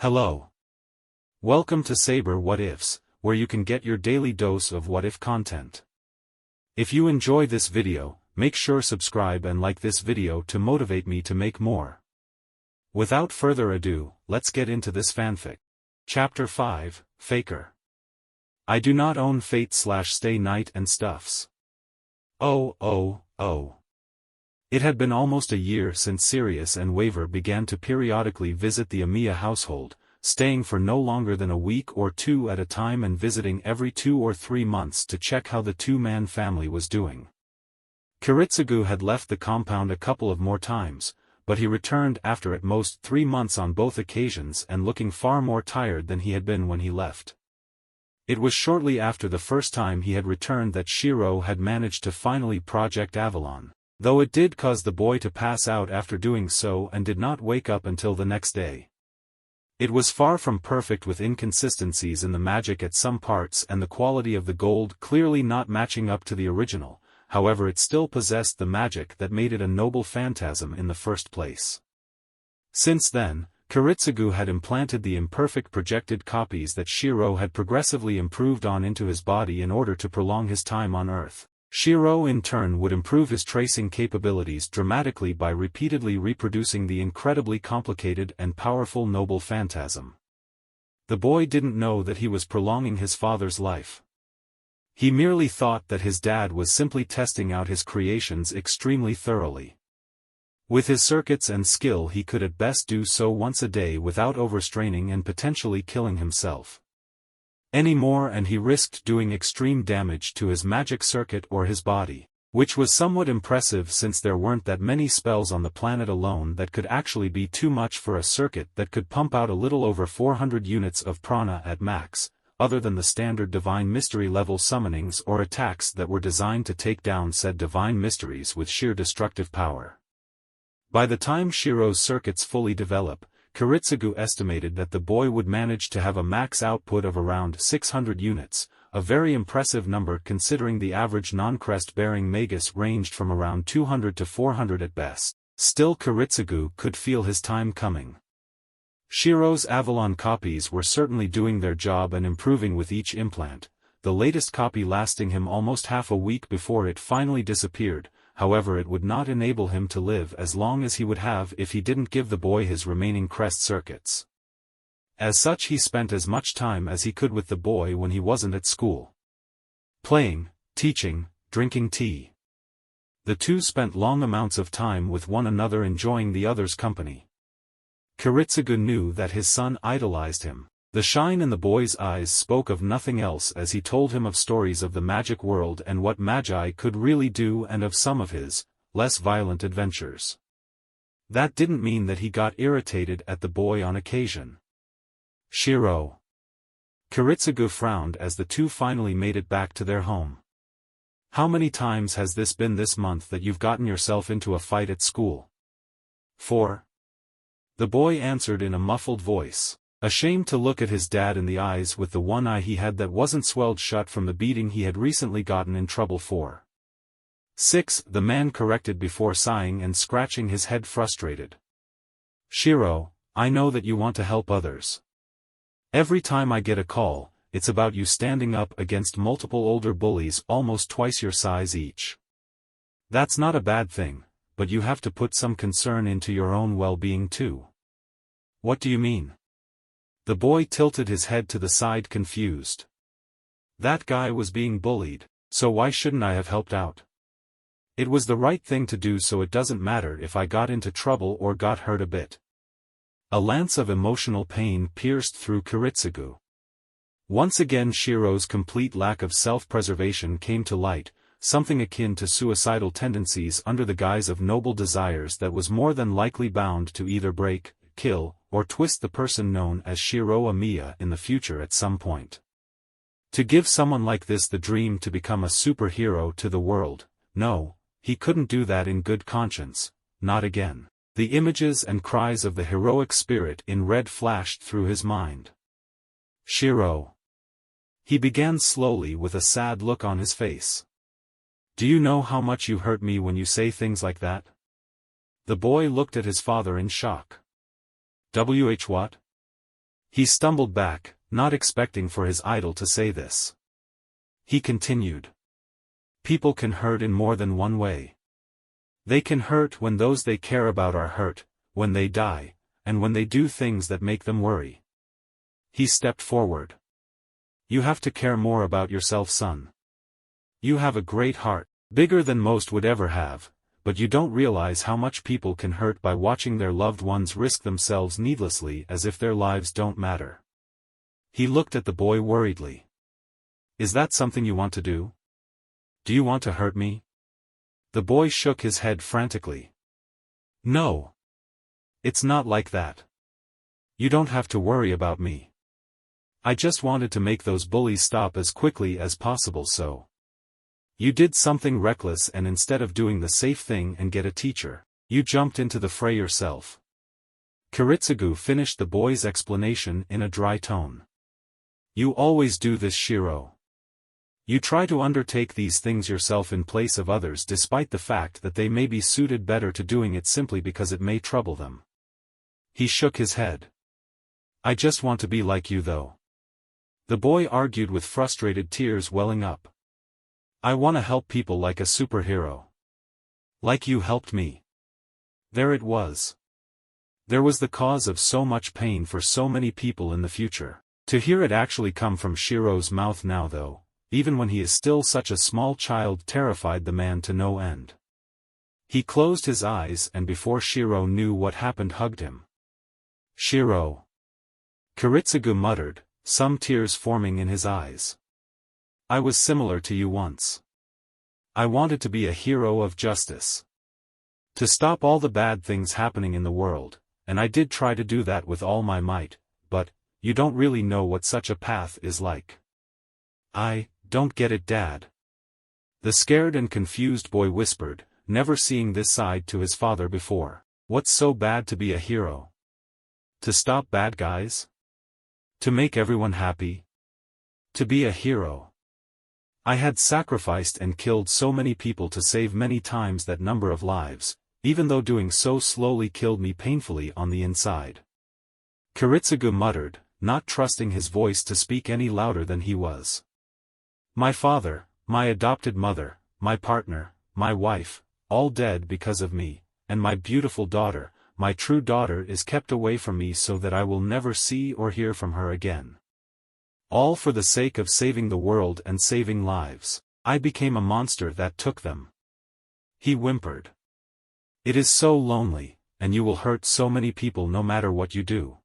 Hello. Welcome to Saber What Ifs, where you can get your daily dose of what if content. If you enjoy this video, make sure subscribe and like this video to motivate me to make more. Without further ado, let's get into this fanfic. Chapter 5, Faker. I do not own Fate/Stay Night and stuffs. Oh. It had been almost a year since Sirius and Waver began to periodically visit the Emiya household, staying for no longer than a week or two at a time and visiting every 2 or 3 months to check how the two-man family was doing. Kiritsugu had left the compound a couple of more times, but he returned after at most 3 months on both occasions and looking far more tired than he had been when he left. It was shortly after the first time he had returned that Shirou had managed to finally Project Avalon, though it did cause the boy to pass out after doing so and did not wake up until the next day. It was far from perfect, with inconsistencies in the magic at some parts and the quality of the gold clearly not matching up to the original. However, it still possessed the magic that made it a noble phantasm in the first place. Since then, Kiritsugu had implanted the imperfect projected copies that Shirou had progressively improved on into his body in order to prolong his time on Earth. Shirou in turn would improve his tracing capabilities dramatically by repeatedly reproducing the incredibly complicated and powerful noble phantasm. The boy didn't know that he was prolonging his father's life. He merely thought that his dad was simply testing out his creations extremely thoroughly. With his circuits and skill, he could at best do so once a day without overstraining and potentially killing himself anymore, and he risked doing extreme damage to his magic circuit or his body, which was somewhat impressive since there weren't that many spells on the planet alone that could actually be too much for a circuit that could pump out a little over 400 units of prana at max, other than the standard divine mystery level summonings or attacks that were designed to take down said divine mysteries with sheer destructive power. By the time Shirou's circuits fully develop, Kiritsugu estimated that the boy would manage to have a max output of around 600 units, a very impressive number considering the average non-crest-bearing magus ranged from around 200 to 400 at best. Still, Kiritsugu could feel his time coming. Shirou's Avalon copies were certainly doing their job and improving with each implant, the latest copy lasting him almost half a week before it finally disappeared. However, it would not enable him to live as long as he would have if he didn't give the boy his remaining crest circuits. As such, he spent as much time as he could with the boy when he wasn't at school. Playing, teaching, drinking tea. The two spent long amounts of time with one another, enjoying the other's company. Kiritsugu knew that his son idolized him. The shine in the boy's eyes spoke of nothing else as he told him of stories of the magic world and what magi could really do, and of some of his, less violent adventures. That didn't mean that he got irritated at the boy on occasion. Shirou. Kiritsugu frowned as the two finally made it back to their home. How many times has this been this month that you've gotten yourself into a fight at school? 4. The boy answered in a muffled voice, ashamed to look at his dad in the eyes with the one eye he had that wasn't swelled shut from the beating he had recently gotten in trouble for. 6. The man corrected before sighing and scratching his head, frustrated. Shirou, I know that you want to help others. Every time I get a call, it's about you standing up against multiple older bullies almost twice your size each. That's not a bad thing, but you have to put some concern into your own well-being too. What do you mean? The boy tilted his head to the side, confused. That guy was being bullied, so why shouldn't I have helped out? It was the right thing to do, so it doesn't matter if I got into trouble or got hurt a bit. A lance of emotional pain pierced through Kiritsugu. Once again Shirou's complete lack of self-preservation came to light, something akin to suicidal tendencies under the guise of noble desires that was more than likely bound to either break, kill, or twist the person known as Shirou Emiya in the future at some point. To give someone like this the dream to become a superhero to the world, no, he couldn't do that in good conscience, not again. The images and cries of the heroic spirit in red flashed through his mind. Shirou. He began slowly with a sad look on his face. Do you know how much you hurt me when you say things like that? The boy looked at his father in shock. What? He stumbled back, not expecting for his idol to say this. He continued. People can hurt in more than one way. They can hurt when those they care about are hurt, when they die, and when they do things that make them worry. He stepped forward. You have to care more about yourself, son. You have a great heart, bigger than most would ever have, but you don't realize how much people can hurt by watching their loved ones risk themselves needlessly as if their lives don't matter. He looked at the boy worriedly. Is that something you want to do? Do you want to hurt me? The boy shook his head frantically. No. It's not like that. You don't have to worry about me. I just wanted to make those bullies stop as quickly as possible so. You did something reckless and instead of doing the safe thing and get a teacher, you jumped into the fray yourself. Kiritsugu finished the boy's explanation in a dry tone. You always do this, Shirou. You try to undertake these things yourself in place of others despite the fact that they may be suited better to doing it simply because it may trouble them. He shook his head. I just want to be like you though. The boy argued with frustrated tears welling up. I want to help people like a superhero. Like you helped me. There it was. There was the cause of so much pain for so many people in the future. To hear it actually come from Shirou's mouth now though, even when he is still such a small child, terrified the man to no end. He closed his eyes and before Shirou knew what happened hugged him. Shirou. Kiritsugu muttered, some tears forming in his eyes. I was similar to you once. I wanted to be a hero of justice. To stop all the bad things happening in the world, and I did try to do that with all my might, but, you don't really know what such a path is like. I don't get it, Dad. The scared and confused boy whispered, never seeing this side to his father before. What's so bad to be a hero? To stop bad guys? To make everyone happy? To be a hero. I had sacrificed and killed so many people to save many times that number of lives, even though doing so slowly killed me painfully on the inside. Kiritsugu muttered, not trusting his voice to speak any louder than he was. My father, my adopted mother, my partner, my wife, all dead because of me, and my beautiful daughter, my true daughter is kept away from me so that I will never see or hear from her again. All for the sake of saving the world and saving lives. I became a monster that took them. He whimpered. It is so lonely, and you will hurt so many people no matter what you do.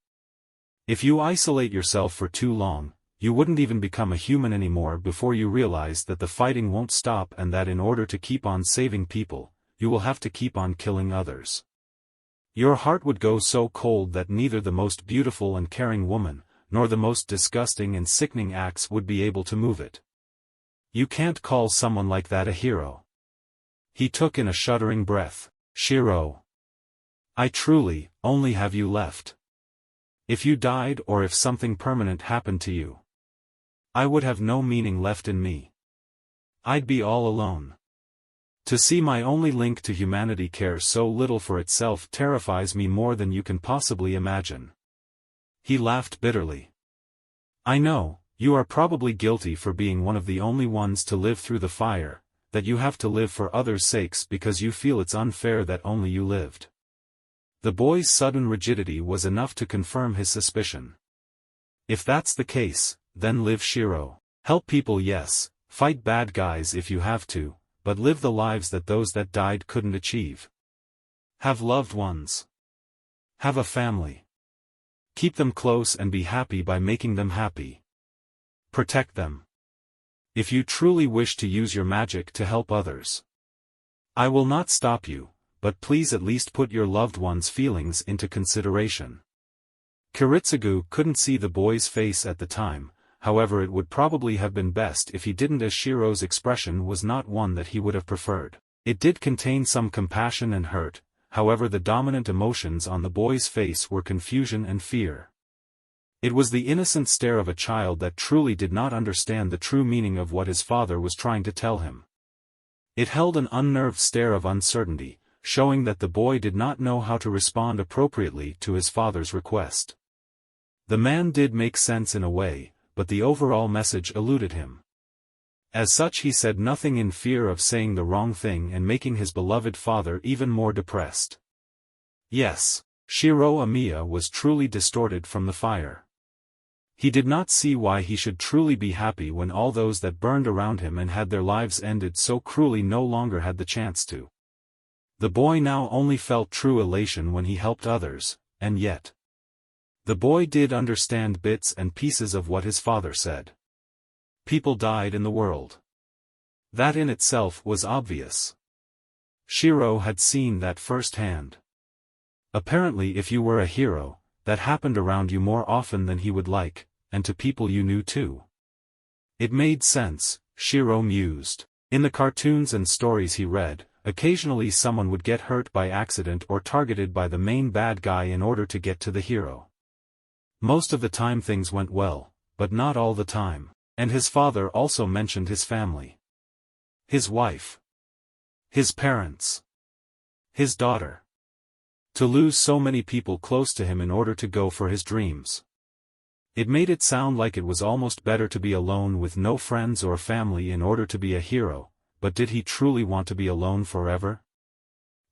If you isolate yourself for too long, you wouldn't even become a human anymore before you realize that the fighting won't stop and that in order to keep on saving people, you will have to keep on killing others. Your heart would go so cold that neither the most beautiful and caring woman, nor the most disgusting and sickening acts would be able to move it. You can't call someone like that a hero. He took in a shuddering breath. Shirou. I truly only have you left. If you died or if something permanent happened to you, I would have no meaning left in me. I'd be all alone. To see my only link to humanity care so little for itself terrifies me more than you can possibly imagine. He laughed bitterly. I know, you are probably guilty for being one of the only ones to live through the fire, that you have to live for others' sakes because you feel it's unfair that only you lived. The boy's sudden rigidity was enough to confirm his suspicion. If that's the case, then live, Shirou. Help people, yes, fight bad guys if you have to, but live the lives that those that died couldn't achieve. Have loved ones. Have a family. Keep them close and be happy by making them happy. Protect them. If you truly wish to use your magic to help others, I will not stop you, but please at least put your loved one's feelings into consideration. Kiritsugu couldn't see the boy's face at the time, however it would probably have been best if he didn't, as Shirou's expression was not one that he would have preferred. It did contain some compassion and hurt, however the dominant emotions on the boy's face were confusion and fear. It was the innocent stare of a child that truly did not understand the true meaning of what his father was trying to tell him. It held an unnerved stare of uncertainty, showing that the boy did not know how to respond appropriately to his father's request. The man did make sense in a way, but the overall message eluded him. As such he said nothing in fear of saying the wrong thing and making his beloved father even more depressed. Yes, Shirou Emiya was truly distorted from the fire. He did not see why he should truly be happy when all those that burned around him and had their lives ended so cruelly no longer had the chance to. The boy now only felt true elation when he helped others, and yet. The boy did understand bits and pieces of what his father said. People died in the world. That in itself was obvious. Shirou had seen that firsthand. Apparently if you were a hero, that happened around you more often than he would like, and to people you knew too. It made sense, Shirou mused. In the cartoons and stories he read, occasionally someone would get hurt by accident or targeted by the main bad guy in order to get to the hero. Most of the time things went well, but not all the time, and his father also mentioned his family. His wife. His parents. His daughter. To lose so many people close to him in order to go for his dreams. It made it sound like it was almost better to be alone with no friends or family in order to be a hero, but did he truly want to be alone forever?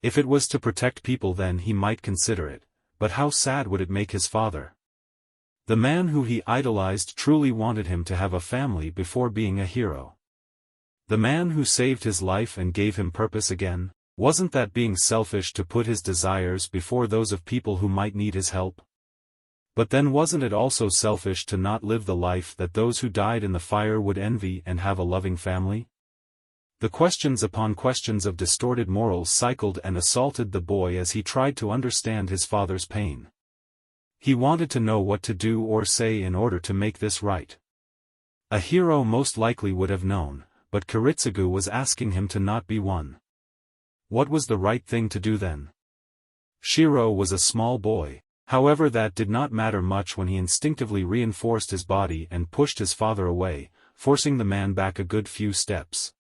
If it was to protect people then he might consider it, but how sad would it make his father? The man who he idolized truly wanted him to have a family before being a hero. The man who saved his life and gave him purpose again, wasn't that being selfish to put his desires before those of people who might need his help? But then wasn't it also selfish to not live the life that those who died in the fire would envy and have a loving family? The questions upon questions of distorted morals cycled and assaulted the boy as he tried to understand his father's pain. He wanted to know what to do or say in order to make this right. A hero most likely would have known, but Kiritsugu was asking him to not be one. What was the right thing to do then? Shirou was a small boy, however that did not matter much when he instinctively reinforced his body and pushed his father away, forcing the man back a good few steps.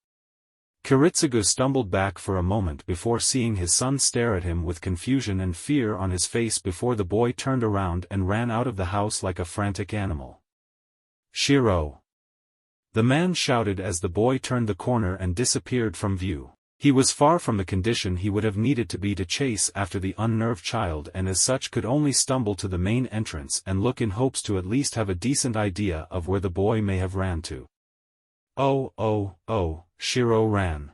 Kiritsugu stumbled back for a moment before seeing his son stare at him with confusion and fear on his face before the boy turned around and ran out of the house like a frantic animal. Shirou! The man shouted as the boy turned the corner and disappeared from view. He was far from the condition he would have needed to be to chase after the unnerved child and as such could only stumble to the main entrance and look in hopes to at least have a decent idea of where the boy may have ran to. Oh, Shirou ran.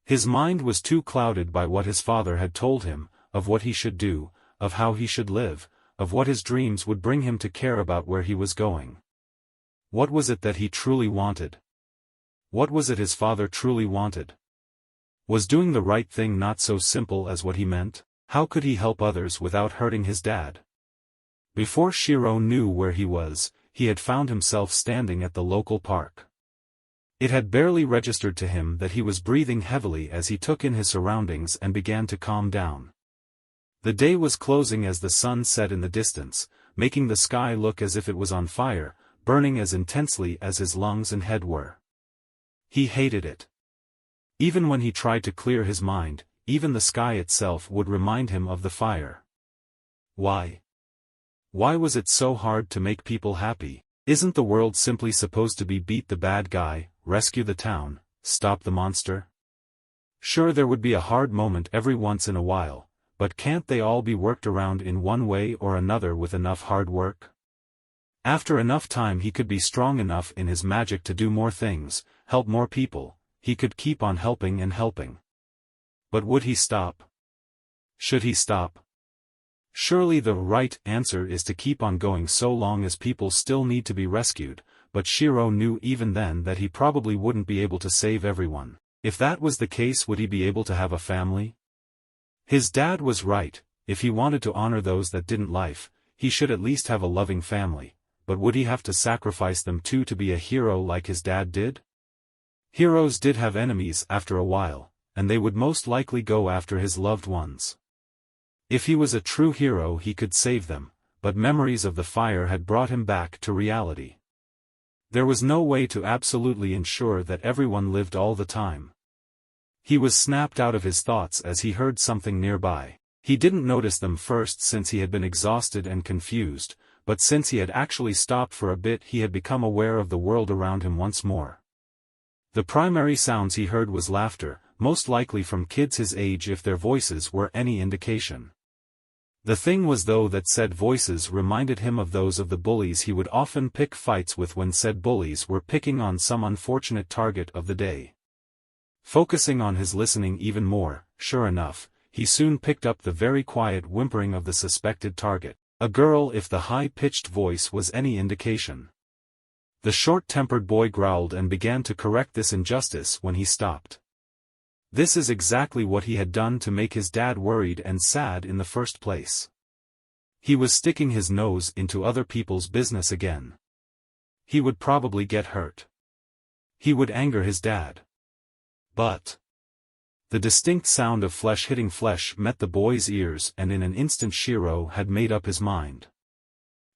His mind was too clouded by what his father had told him, of what he should do, of how he should live, of what his dreams would bring him to care about where he was going. What was it that he truly wanted? What was it his father truly wanted? Was doing the right thing not so simple as what he meant? How could he help others without hurting his dad? Before Shirou knew where he was, he had found himself standing at the local park. It had barely registered to him that he was breathing heavily as he took in his surroundings and began to calm down. The day was closing as the sun set in the distance, making the sky look as if it was on fire, burning as intensely as his lungs and head were. He hated it. Even when he tried to clear his mind, even the sky itself would remind him of the fire. Why? Why was it so hard to make people happy? Isn't the world simply supposed to be beat the bad guy, rescue the town, stop the monster? Sure, there would be a hard moment every once in a while, but can't they all be worked around in one way or another with enough hard work? After enough time he could be strong enough in his magic to do more things, help more people. He could keep on helping and helping. But would he stop? Should he stop? Surely the right answer is to keep on going so long as people still need to be rescued, but Shirou knew even then that he probably wouldn't be able to save everyone. If that was the case, would he be able to have a family? His dad was right, if he wanted to honor those that didn't life, he should at least have a loving family, but would he have to sacrifice them too to be a hero like his dad did? Heroes did have enemies after a while, and they would most likely go after his loved ones. If he was a true hero he could save them, but memories of the fire had brought him back to reality. There was no way to absolutely ensure that everyone lived all the time. He was snapped out of his thoughts as he heard something nearby. He didn't notice them first since he had been exhausted and confused, but since he had actually stopped for a bit he had become aware of the world around him once more. The primary sounds he heard was laughter, most likely from kids his age if their voices were any indication. The thing was though that said voices reminded him of those of the bullies he would often pick fights with when said bullies were picking on some unfortunate target of the day. Focusing on his listening even more, sure enough, he soon picked up the very quiet whimpering of the suspected target, a girl if the high-pitched voice was any indication. The short-tempered boy growled and began to correct this injustice when he stopped. This is exactly what he had done to make his dad worried and sad in the first place. He was sticking his nose into other people's business again. He would probably get hurt. He would anger his dad. But the distinct sound of flesh hitting flesh met the boy's ears and in an instant Shirou had made up his mind.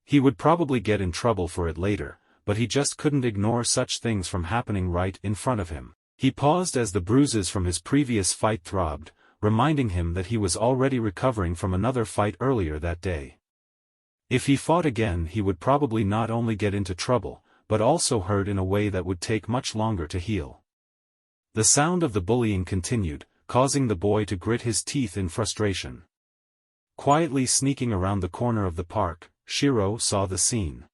He would probably get in trouble for it later, but he just couldn't ignore such things from happening right in front of him. He paused as the bruises from his previous fight throbbed, reminding him that he was already recovering from another fight earlier that day. If he fought again he would probably not only get into trouble, but also hurt in a way that would take much longer to heal. The sound of the bullying continued, causing the boy to grit his teeth in frustration. Quietly sneaking around the corner of the park, Shirou saw the scene.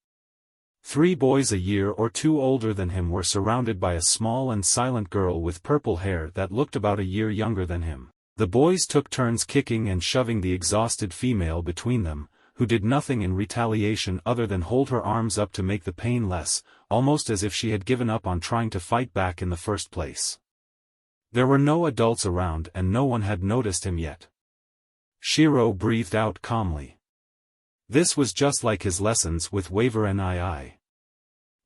3 boys a year or 2 older than him were surrounded by a small and silent girl with purple hair that looked about a year younger than him. The boys took turns kicking and shoving the exhausted female between them, who did nothing in retaliation other than hold her arms up to make the pain less, almost as if she had given up on trying to fight back in the first place. There were no adults around and no one had noticed him yet. Shirou breathed out calmly. This was just like his lessons with Waver and II.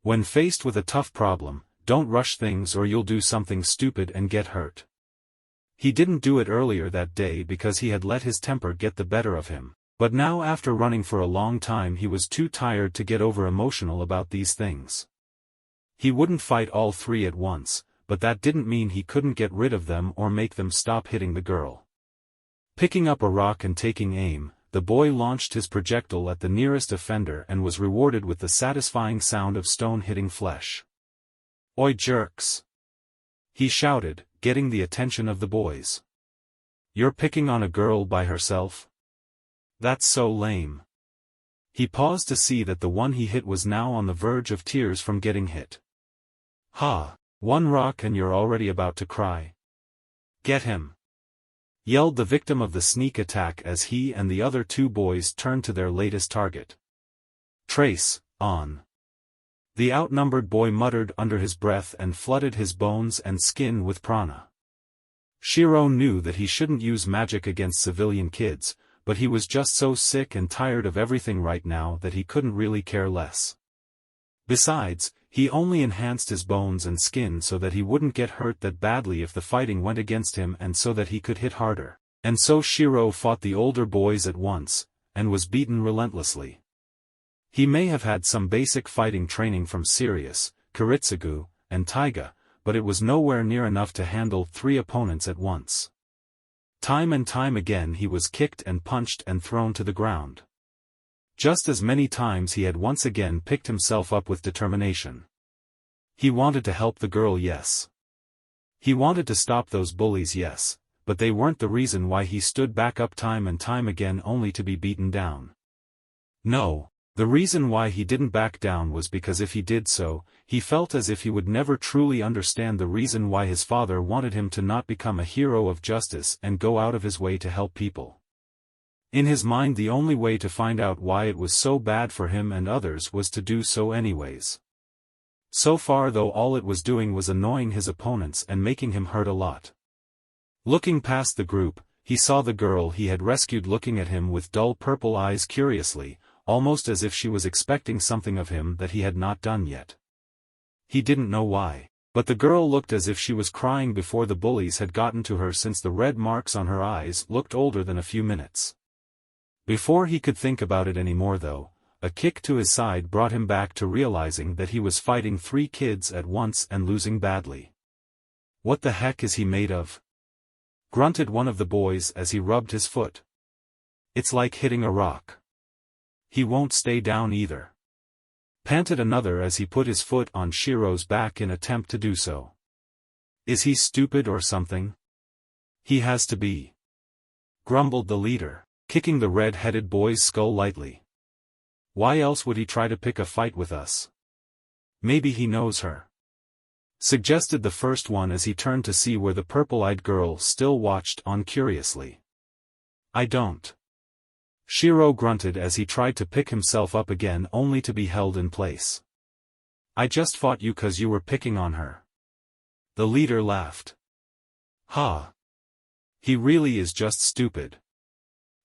When faced with a tough problem, don't rush things or you'll do something stupid and get hurt. He didn't do it earlier that day because he had let his temper get the better of him, but now after running for a long time he was too tired to get over emotional about these things. He wouldn't fight all 3 at once, but that didn't mean he couldn't get rid of them or make them stop hitting the girl. Picking up a rock and taking aim, the boy launched his projectile at the nearest offender and was rewarded with the satisfying sound of stone hitting flesh. "Oi jerks!" he shouted, getting the attention of the boys. "You're picking on a girl by herself? That's so lame." He paused to see that the one he hit was now on the verge of tears from getting hit. "Ha! 1 rock and you're already about to cry. Get him!" yelled the victim of the sneak attack as he and the other 2 boys turned to their latest target. "Trace, on!" the outnumbered boy muttered under his breath and flooded his bones and skin with prana. Shirou knew that he shouldn't use magic against civilian kids, but he was just so sick and tired of everything right now that he couldn't really care less. Besides, he only enhanced his bones and skin so that he wouldn't get hurt that badly if the fighting went against him and so that he could hit harder. And so Shirou fought the older boys at once, and was beaten relentlessly. He may have had some basic fighting training from Sirius, Kiritsugu, and Taiga, but it was nowhere near enough to handle 3 opponents at once. Time and time again he was kicked and punched and thrown to the ground. Just as many times he had once again picked himself up with determination. He wanted to help the girl, yes. He wanted to stop those bullies, yes, but they weren't the reason why he stood back up time and time again only to be beaten down. No, the reason why he didn't back down was because if he did so, he felt as if he would never truly understand the reason why his father wanted him to not become a hero of justice and go out of his way to help people. In his mind the only way to find out why it was so bad for him and others was to do so anyways. So far though all it was doing was annoying his opponents and making him hurt a lot. Looking past the group, he saw the girl he had rescued looking at him with dull purple eyes curiously, almost as if she was expecting something of him that he had not done yet. He didn't know why, but the girl looked as if she was crying before the bullies had gotten to her since the red marks on her eyes looked older than a few minutes. Before he could think about it anymore though, a kick to his side brought him back to realizing that he was fighting 3 kids at once and losing badly. "What the heck is he made of?" grunted one of the boys as he rubbed his foot. "It's like hitting a rock." He won't stay down either. Panted another as he put his foot on Shirou's back in attempt to do so. Is he stupid or something? He has to be. Grumbled the leader, kicking the red-headed boy's skull lightly. Why else would he try to pick a fight with us? Maybe he knows her. Suggested the first one as he turned to see where the purple-eyed girl still watched on curiously. I don't. Shirou grunted as he tried to pick himself up again only to be held in place. I just fought you 'cause you were picking on her. The leader laughed. Ha! He really is just stupid.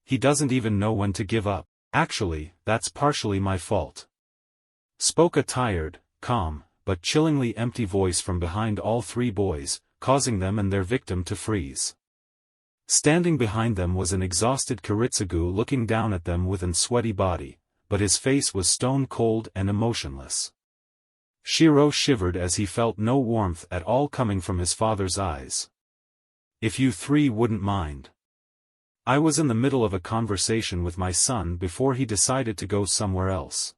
He doesn't even know when to give up. Actually, that's partially my fault. Spoke a tired, calm, but chillingly empty voice from behind all three boys, causing them and their victim to freeze. Standing behind them was an exhausted Kiritsugu looking down at them with an sweaty body, but his face was stone cold and emotionless. Shirou shivered as he felt no warmth at all coming from his father's eyes. If you three wouldn't mind. I was in the middle of a conversation with my son before he decided to go somewhere else.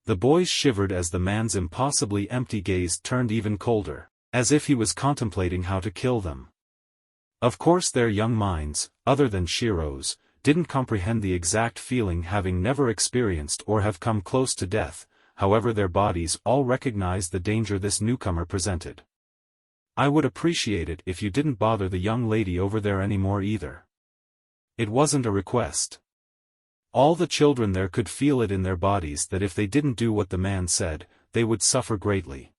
The boys shivered as the man's impossibly empty gaze turned even colder, as if he was contemplating how to kill them. Of course their young minds, other than Shirou's, didn't comprehend the exact feeling having never experienced or have come close to death, however their bodies all recognized the danger this newcomer presented. I would appreciate it if you didn't bother the young lady over there anymore either. It wasn't a request. All the children there could feel it in their bodies that if they didn't do what the man said, they would suffer greatly.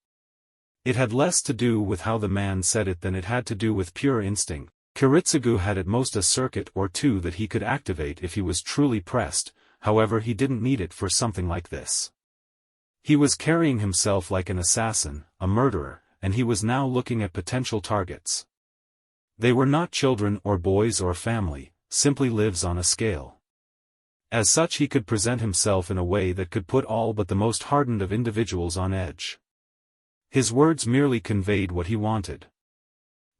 It had less to do with how the man said it than it had to do with pure instinct. Kiritsugu had at most a circuit or two that he could activate if he was truly pressed, however he didn't need it for something like this. He was carrying himself like an assassin, a murderer, and he was now looking at potential targets. They were not children or boys or family, simply lives on a scale. As such he could present himself in a way that could put all but the most hardened of individuals on edge. His words merely conveyed what he wanted.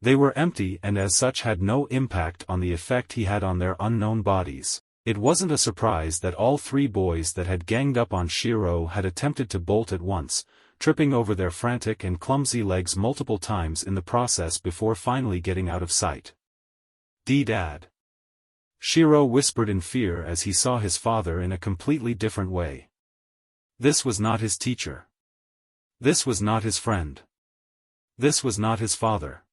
They were empty and as such had no impact on the effect he had on their unknown bodies. It wasn't a surprise that all three boys that had ganged up on Shirou had attempted to bolt at once, tripping over their frantic and clumsy legs multiple times in the process before finally getting out of sight. "Dad." Shirou whispered in fear as he saw his father in a completely different way. This was not his teacher. This was not his friend. This was not his father.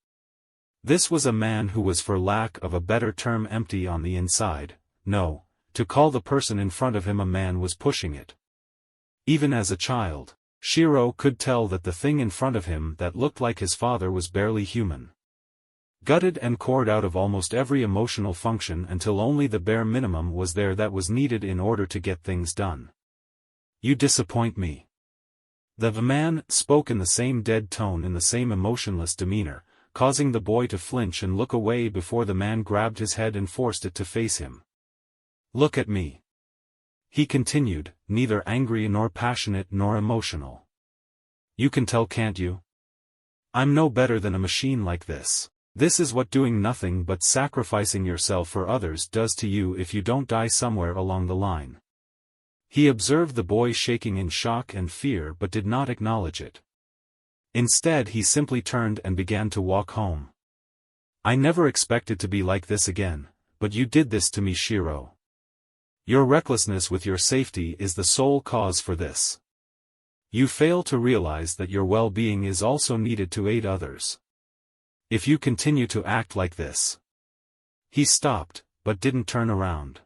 This was a man who was, for lack of a better term, empty on the inside. No, to call the person in front of him a man was pushing it. Even as a child, Shirou could tell that the thing in front of him that looked like his father was barely human. Gutted and cored out of almost every emotional function until only the bare minimum was there that was needed in order to get things done. You disappoint me. The man spoke in the same dead tone in the same emotionless demeanor, causing the boy to flinch and look away before the man grabbed his head and forced it to face him. Look at me. He continued, neither angry nor passionate nor emotional. You can tell, can't you? I'm no better than a machine like this. This is what doing nothing but sacrificing yourself for others does to you if you don't die somewhere along the line. He observed the boy shaking in shock and fear but did not acknowledge it. Instead he simply turned and began to walk home. I never expected to be like this again, but you did this to me, Shirou. Your recklessness with your safety is the sole cause for this. You fail to realize that your well-being is also needed to aid others. If you continue to act like this. He stopped, but didn't turn around.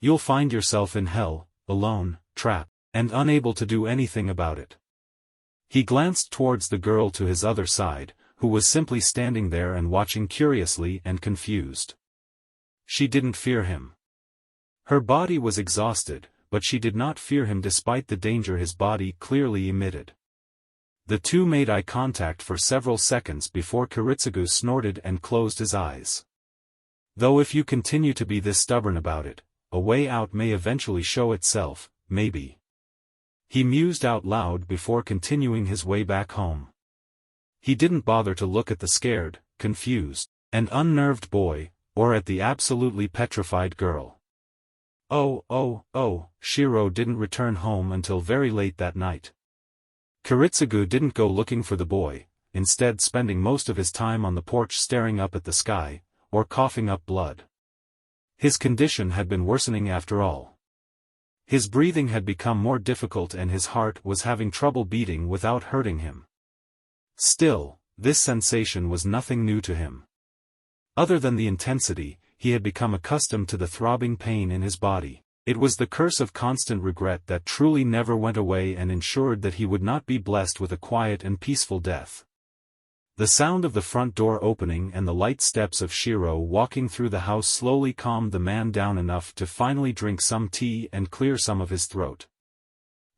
You'll find yourself in hell, alone, trapped, and unable to do anything about it. He glanced towards the girl to his other side, who was simply standing there and watching curiously and confused. She didn't fear him. Her body was exhausted, but she did not fear him despite the danger his body clearly emitted. The two made eye contact for several seconds before Kiritsugu snorted and closed his eyes. Though if you continue to be this stubborn about it, a way out may eventually show itself, maybe. He mused out loud before continuing his way back home. He didn't bother to look at the scared, confused, and unnerved boy, or at the absolutely petrified girl. Shirou didn't return home until very late that night. Kiritsugu didn't go looking for the boy, instead spending most of his time on the porch staring up at the sky, or coughing up blood. His condition had been worsening after all. His breathing had become more difficult and his heart was having trouble beating without hurting him. Still, this sensation was nothing new to him. Other than the intensity, he had become accustomed to the throbbing pain in his body. It was the curse of constant regret that truly never went away and ensured that he would not be blessed with a quiet and peaceful death. The sound of the front door opening and the light steps of Shirou walking through the house slowly calmed the man down enough to finally drink some tea and clear some of his throat.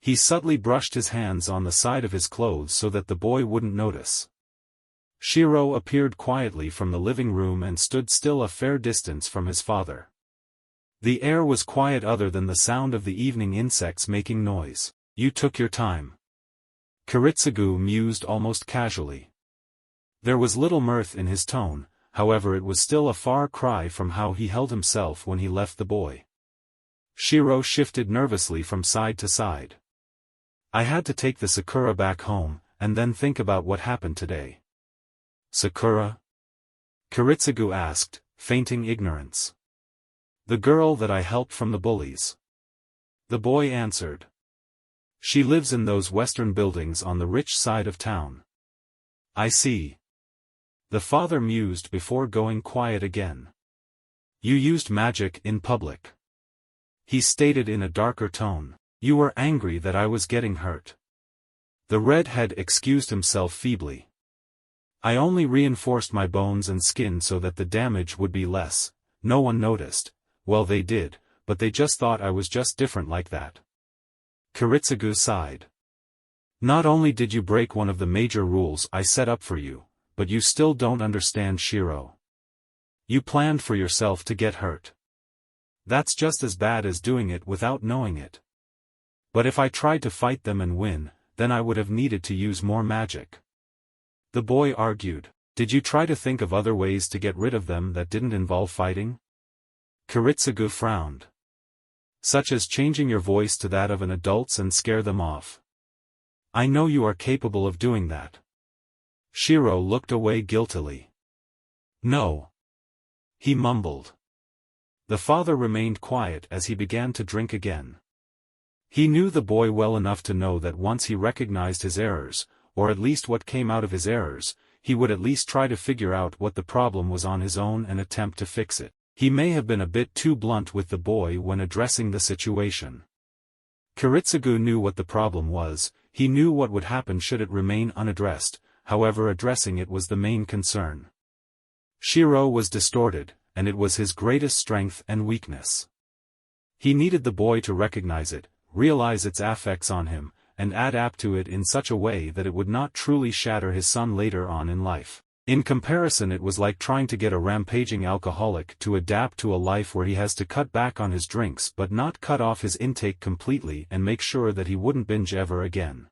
He subtly brushed his hands on the side of his clothes so that the boy wouldn't notice. Shirou appeared quietly from the living room and stood still a fair distance from his father. The air was quiet other than the sound of the evening insects making noise. "You took your time," Kiritsugu mused almost casually. There was little mirth in his tone, however it was still a far cry from how he held himself when he left the boy. Shirou shifted nervously from side to side. "I had to take the Sakura back home, and then think about what happened today." "Sakura?" Kiritsugu asked, feigning ignorance. "The girl that I helped from the bullies." The boy answered. "She lives in those western buildings on the rich side of town." "I see." The father mused before going quiet again. "You used magic in public," he stated in a darker tone. "You were angry that I was getting hurt." The redhead excused himself feebly. "I only reinforced my bones and skin so that the damage would be less. No one noticed. Well, they did, but they just thought I was just different like that." Kiritsugu sighed. "Not only did you break one of the major rules I set up for you, but you still don't understand, Shirou. You planned for yourself to get hurt. That's just as bad as doing it without knowing it. But if I tried to fight them and win, then I would have needed to use more magic." The boy argued. "Did you try to think of other ways to get rid of them that didn't involve fighting?" Kiritsugu frowned. "Such as changing your voice to that of an adult's and scare them off." "I know you are capable of doing that." Shirou looked away guiltily. "No," he mumbled. The father remained quiet as he began to drink again. He knew the boy well enough to know that once he recognized his errors, or at least what came out of his errors, he would at least try to figure out what the problem was on his own and attempt to fix it. He may have been a bit too blunt with the boy when addressing the situation. Kiritsugu knew what the problem was, he knew what would happen should it remain unaddressed, however addressing it was the main concern. Shirou was distorted, and it was his greatest strength and weakness. He needed the boy to recognize it, realize its effects on him, and adapt to it in such a way that it would not truly shatter his son later on in life. In comparison, it was like trying to get a rampaging alcoholic to adapt to a life where he has to cut back on his drinks but not cut off his intake completely and make sure that he wouldn't binge ever again.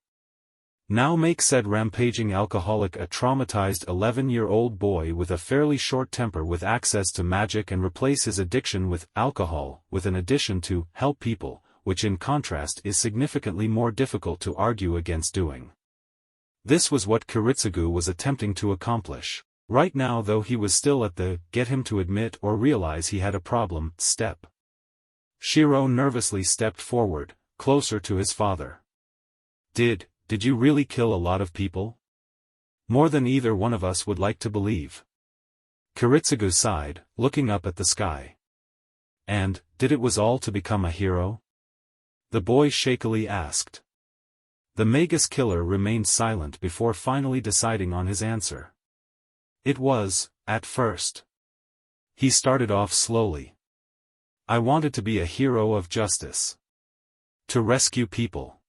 Now make said rampaging alcoholic a traumatized 11-year-old boy with a fairly short temper with access to magic and replace his addiction with alcohol, with an addition to help people, which in contrast is significantly more difficult to argue against doing. This was what Kiritsugu was attempting to accomplish. Right now though he was still at the get him to admit or realize he had a problem step. Shirou nervously stepped forward, closer to his father. Did you really kill a lot of people? More than either one of us would like to believe. Kiritsugu sighed, looking up at the sky. And, did it was all to become a hero? The boy shakily asked. The magus killer remained silent before finally deciding on his answer. It was, at first. He started off slowly. I wanted to be a hero of justice. To rescue people.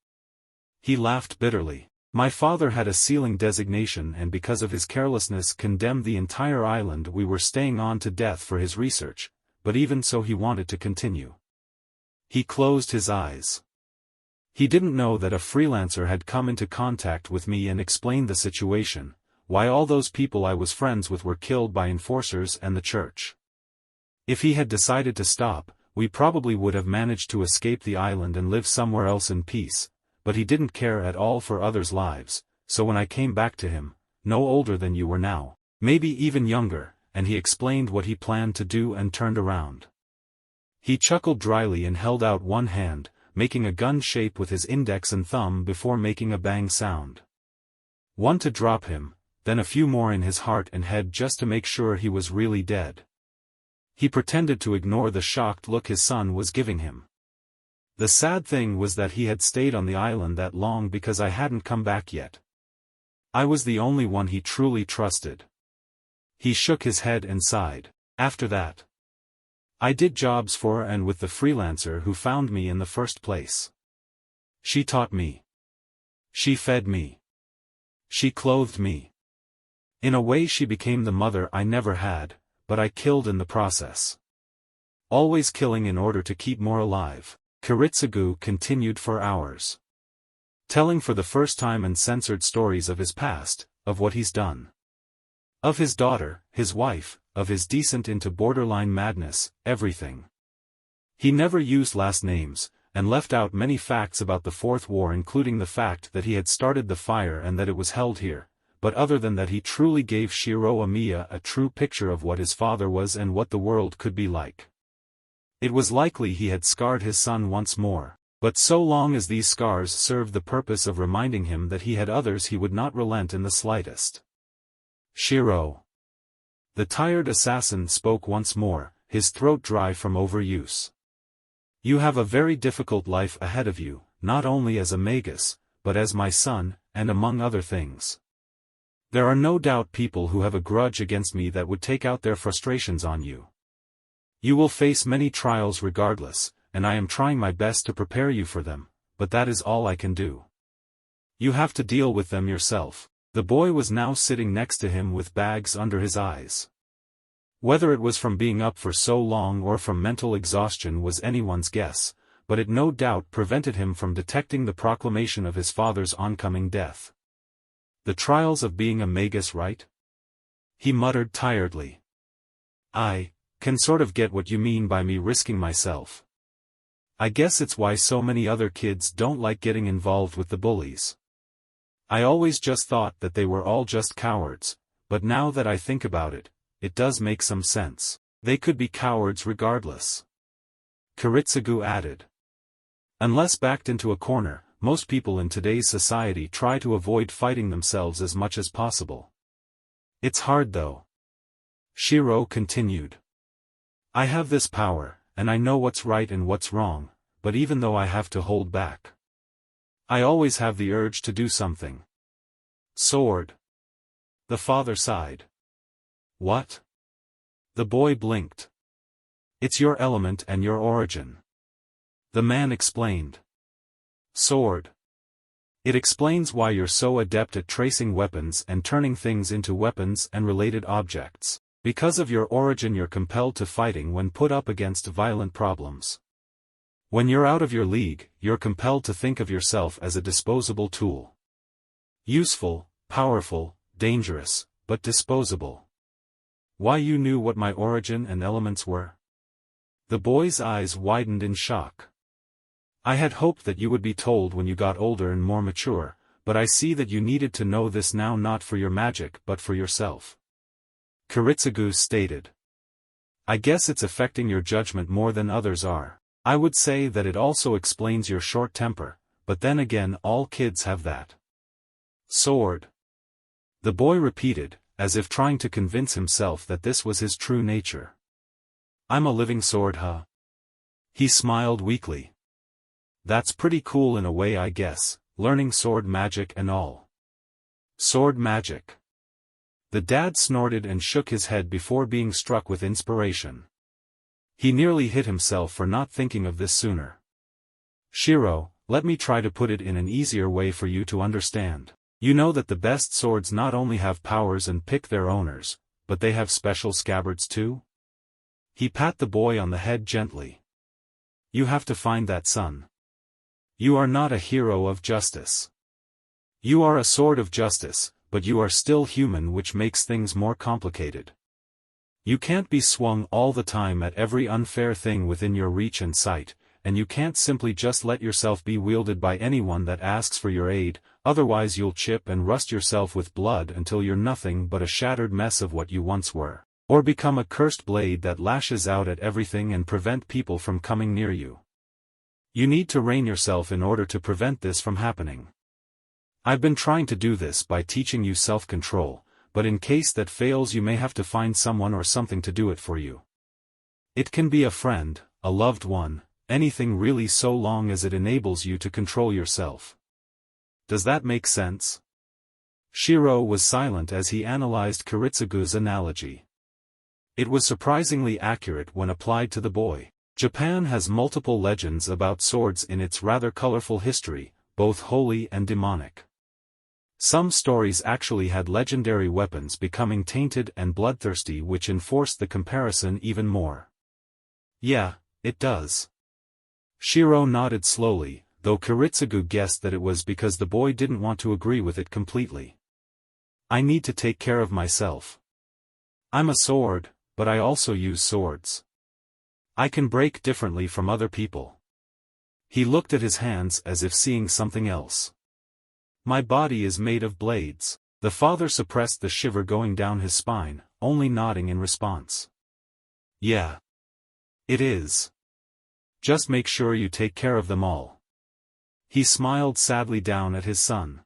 He laughed bitterly. My father had a sealing designation and because of his carelessness condemned the entire island we were staying on to death for his research, but even so he wanted to continue. He closed his eyes. He didn't know that a freelancer had come into contact with me and explained the situation, why all those people I was friends with were killed by enforcers and the church. If he had decided to stop, we probably would have managed to escape the island and live somewhere else in peace, but he didn't care at all for others' lives, so when I came back to him, no older than you were now, maybe even younger, and he explained what he planned to do and turned around. He chuckled dryly and held out one hand, making a gun shape with his index and thumb before making a bang sound. One to drop him, then a few more in his heart and head just to make sure he was really dead. He pretended to ignore the shocked look his son was giving him. The sad thing was that he had stayed on the island that long because I hadn't come back yet. I was the only one he truly trusted. He shook his head and sighed. After that, I did jobs for and with the freelancer who found me in the first place. She taught me. She fed me. She clothed me. In a way she became the mother I never had, but I killed in the process. Always killing in order to keep more alive. Kiritsugu continued for hours, telling for the first time uncensored stories of his past, of what he's done. Of his daughter, his wife, of his descent into borderline madness, everything. He never used last names, and left out many facts about the Fourth War, including the fact that he had started the fire and that it was held here, but other than that he truly gave Shirou Emiya a true picture of what his father was and what the world could be like. It was likely he had scarred his son once more, but so long as these scars served the purpose of reminding him that he had others, he would not relent in the slightest. Shirou. The tired assassin spoke once more, his throat dry from overuse. You have a very difficult life ahead of you, not only as a magus, but as my son, and among other things. There are no doubt people who have a grudge against me that would take out their frustrations on you. You will face many trials regardless, and I am trying my best to prepare you for them, but that is all I can do. You have to deal with them yourself. The boy was now sitting next to him with bags under his eyes. Whether it was from being up for so long or from mental exhaustion was anyone's guess, but it no doubt prevented him from detecting the proclamation of his father's oncoming death. The trials of being a magus, right? He muttered tiredly. I can sort of get what you mean by me risking myself. I guess it's why so many other kids don't like getting involved with the bullies. I always just thought that they were all just cowards, but now that I think about it, it does make some sense. They could be cowards regardless. Kiritsugu added. Unless backed into a corner, most people in today's society try to avoid fighting themselves as much as possible. It's hard though. Shirou continued. I have this power, and I know what's right and what's wrong, but even though I have to hold back, I always have the urge to do something. Sword. The father sighed. What? The boy blinked. It's your element and your origin. The man explained. Sword. It explains why you're so adept at tracing weapons and turning things into weapons and related objects. Because of your origin you're compelled to fighting when put up against violent problems. When you're out of your league, you're compelled to think of yourself as a disposable tool. Useful, powerful, dangerous, but disposable. Why, you knew what my origin and elements were? The boy's eyes widened in shock. I had hoped that you would be told when you got older and more mature, but I see that you needed to know this now, not for your magic but for yourself. Kiritsugu stated. I guess it's affecting your judgment more than others are. I would say that it also explains your short temper, but then again all kids have that. Sword. The boy repeated, as if trying to convince himself that this was his true nature. I'm a living sword, huh? He smiled weakly. That's pretty cool in a way, I guess, learning sword magic and all. Sword magic. The dad snorted and shook his head before being struck with inspiration. He nearly hit himself for not thinking of this sooner. Shirou, let me try to put it in an easier way for you to understand. You know that the best swords not only have powers and pick their owners, but they have special scabbards too? He pat the boy on the head gently. You have to find that, son. You are not a hero of justice. You are a sword of justice, but you are still human, which makes things more complicated. You can't be swung all the time at every unfair thing within your reach and sight, and you can't simply just let yourself be wielded by anyone that asks for your aid, otherwise you'll chip and rust yourself with blood until you're nothing but a shattered mess of what you once were, or become a cursed blade that lashes out at everything and prevent people from coming near you. You need to rein yourself in order to prevent this from happening. I've been trying to do this by teaching you self-control, but in case that fails you may have to find someone or something to do it for you. It can be a friend, a loved one, anything really, so long as it enables you to control yourself. Does that make sense? Shirou was silent as he analyzed Kiritsugu's analogy. It was surprisingly accurate when applied to the boy. Japan has multiple legends about swords in its rather colorful history, both holy and demonic. Some stories actually had legendary weapons becoming tainted and bloodthirsty, which enforced the comparison even more. Yeah, it does. Shirou nodded slowly, though Kiritsugu guessed that it was because the boy didn't want to agree with it completely. I need to take care of myself. I'm a sword, but I also use swords. I can break differently from other people. He looked at his hands as if seeing something else. My body is made of blades. The father suppressed the shiver going down his spine, only nodding in response. Yeah. It is. Just make sure you take care of them all. He smiled sadly down at his son.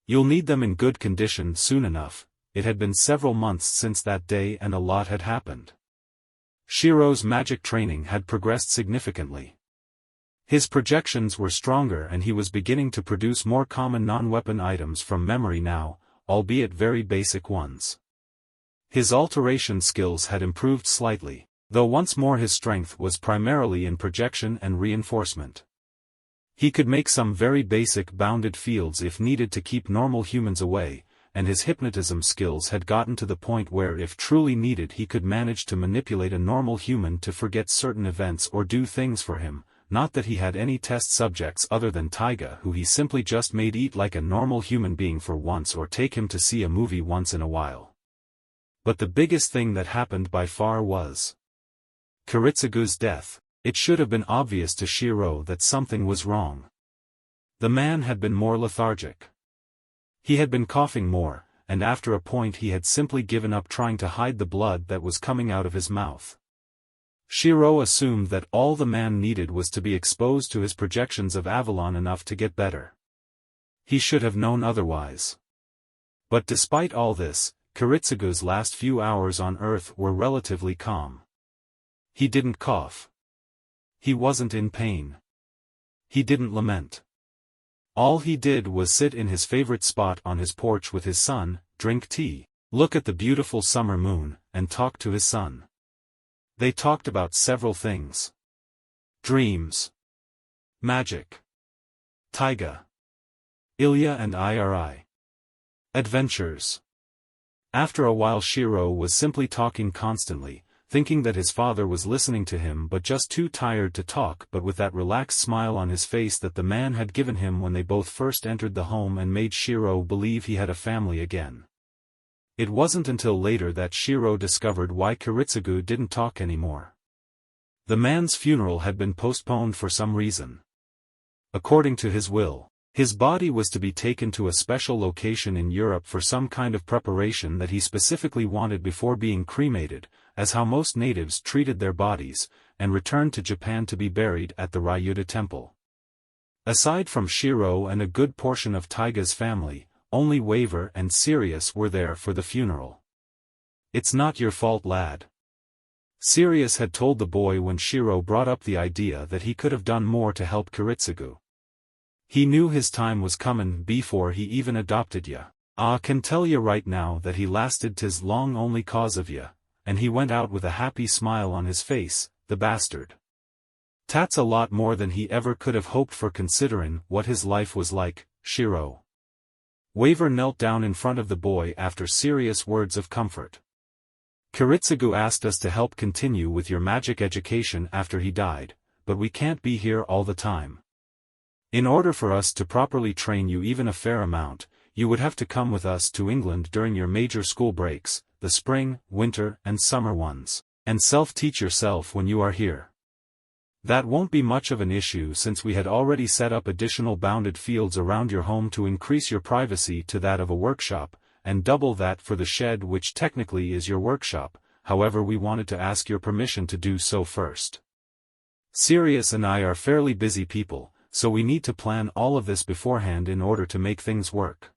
You'll need them in good condition soon enough. It had been several months since that day and a lot had happened. Shirou's magic training had progressed significantly. His projections were stronger and he was beginning to produce more common non-weapon items from memory now, albeit very basic ones. His alteration skills had improved slightly, though once more his strength was primarily in projection and reinforcement. He could make some very basic bounded fields if needed to keep normal humans away, and his hypnotism skills had gotten to the point where if truly needed he could manage to manipulate a normal human to forget certain events or do things for him, not that he had any test subjects other than Taiga who he simply just made eat like a normal human being for once or take him to see a movie once in a while. But the biggest thing that happened by far was Kiritsugu's death. It should have been obvious to Shirou that something was wrong. The man had been more lethargic. He had been coughing more, and after a point he had simply given up trying to hide the blood that was coming out of his mouth. Shirou assumed that all the man needed was to be exposed to his projections of Avalon enough to get better. He should have known otherwise. But despite all this, Kiritsugu's last few hours on Earth were relatively calm. He didn't cough. He wasn't in pain. He didn't lament. All he did was sit in his favorite spot on his porch with his son, drink tea, look at the beautiful summer moon, and talk to his son. They talked about several things. Dreams. Magic. Taiga. Ilya and Iri. Adventures. After a while Shirou was simply talking constantly, thinking that his father was listening to him but just too tired to talk, but with that relaxed smile on his face that the man had given him when they both first entered the home and made Shirou believe he had a family again. It wasn't until later that Shirou discovered why Kiritsugu didn't talk anymore. The man's funeral had been postponed for some reason. According to his will, his body was to be taken to a special location in Europe for some kind of preparation that he specifically wanted before being cremated, as how most natives treated their bodies, and returned to Japan to be buried at the Ryuda temple. Aside from Shirou and a good portion of Taiga's family, only Waver and Sirius were there for the funeral. "It's not your fault, lad," Sirius had told the boy when Shirou brought up the idea that he could have done more to help Kiritsugu. He knew his time was comin' before he even adopted ya. "Ah, can tell ya right now that he lasted 'tis long only cause of ya," and he went out with a happy smile on his face, the bastard. "That's a lot more than he ever could have hoped for considerin' what his life was like, Shirou." Waver knelt down in front of the boy after serious words of comfort. "Kiritsugu asked us to help continue with your magic education after he died, but we can't be here all the time. In order for us to properly train you even a fair amount, you would have to come with us to England during your major school breaks, the the spring, winter, and summer ones, and self-teach yourself when you are here. That won't be much of an issue since we had already set up additional bounded fields around your home to increase your privacy to that of a workshop, and double that for the shed which technically is your workshop. However, we wanted to ask your permission to do so first. Sirius and I are fairly busy people, so we need to plan all of this beforehand in order to make things work.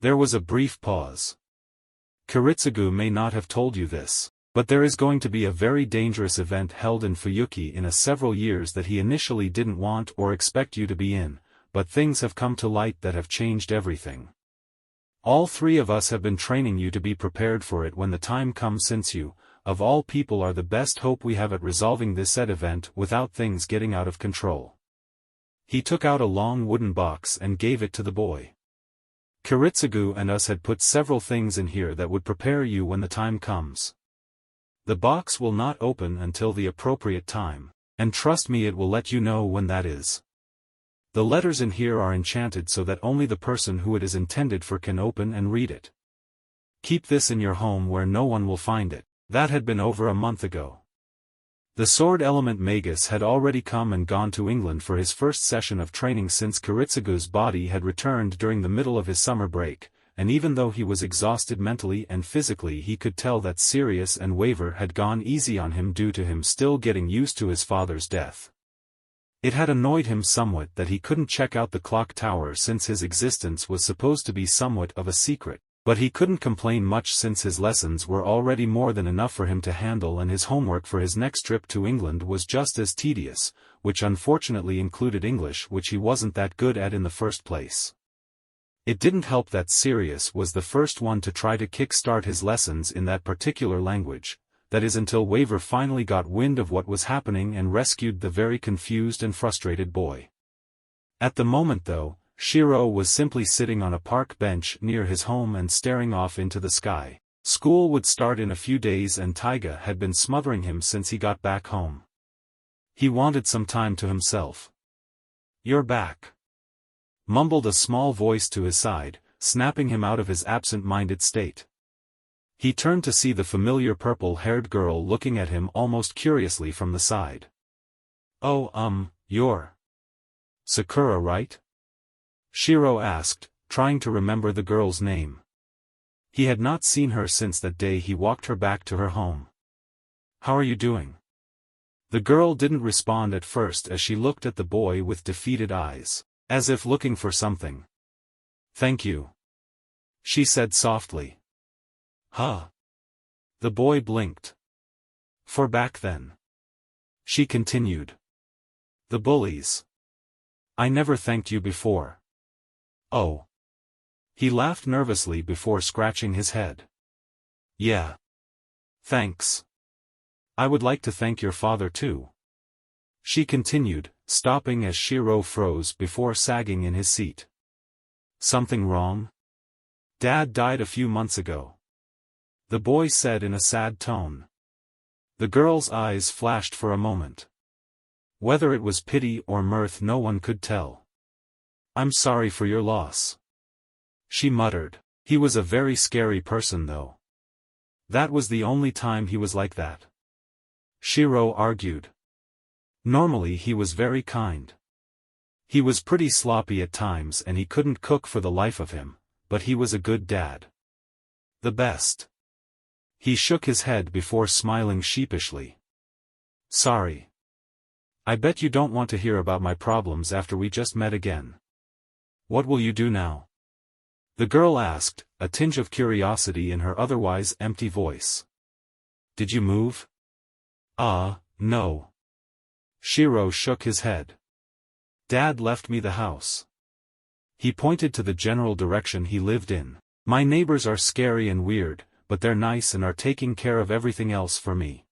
There was a brief pause. Kiritsugu may not have told you this, but there is going to be a very dangerous event held in Fuyuki in several years that he initially didn't want or expect you to be in, but things have come to light that have changed everything. All three of us have been training you to be prepared for it when the time comes, since you, of all people, are the best hope we have at resolving this said event without things getting out of control. He took out a long wooden box and gave it to the boy. Kiritsugu and us had put several things in here that would prepare you when the time comes. The box will not open until the appropriate time, and trust me, it will let you know when that is. The letters in here are enchanted so that only the person who it is intended for can open and read it. Keep this in your home where no one will find it. That had been over a month ago. The sword element magus had already come and gone to England for his first session of training since Kiritsugu's body had returned during the middle of his summer break, and even though he was exhausted mentally and physically, he could tell that Sirius and Waver had gone easy on him due to him still getting used to his father's death. It had annoyed him somewhat that he couldn't check out the clock tower since his existence was supposed to be somewhat of a secret, but he couldn't complain much since his lessons were already more than enough for him to handle, and his homework for his next trip to England was just as tedious, which unfortunately included English, which he wasn't that good at in the first place. It didn't help that Sirius was the first one to try to kick-start his lessons in that particular language, that is, until Waver finally got wind of what was happening and rescued the very confused and frustrated boy. At the moment though, Shirou was simply sitting on a park bench near his home and staring off into the sky. School would start in a few days and Taiga had been smothering him since he got back home. He wanted some time to himself. "You're back," mumbled a small voice to his side, snapping him out of his absent-minded state. He turned to see the familiar purple-haired girl looking at him almost curiously from the side. "Oh, you're Sakura, right?" Shirou asked, trying to remember the girl's name. He had not seen her since that day he walked her back to her home. "How are you doing?" The girl didn't respond at first as she looked at the boy with defeated eyes, as if looking for something. "Thank you," she said softly. "Huh?" The boy blinked. "For back then," she continued. "The bullies. I never thanked you before." "Oh." He laughed nervously before scratching his head. "Yeah. Thanks. I would like to thank your father too," she continued, stopping as Shirou froze before sagging in his seat. "Something wrong?" "Dad died a few months ago," the boy said in a sad tone. The girl's eyes flashed for a moment. Whether it was pity or mirth no one could tell. "I'm sorry for your loss," she muttered. "He was a very scary person though." "That was the only time he was like that," Shirou argued. "Normally he was very kind. He was pretty sloppy at times and he couldn't cook for the life of him, but he was a good dad. The best." He shook his head before smiling sheepishly. "Sorry. I bet you don't want to hear about my problems after we just met again. What will you do now?" the girl asked, a tinge of curiosity in her otherwise empty voice. "Did you move?" No. Shirou shook his head. "Dad left me the house." He pointed to the general direction he lived in. "My neighbors are scary and weird, but they're nice and are taking care of everything else for me.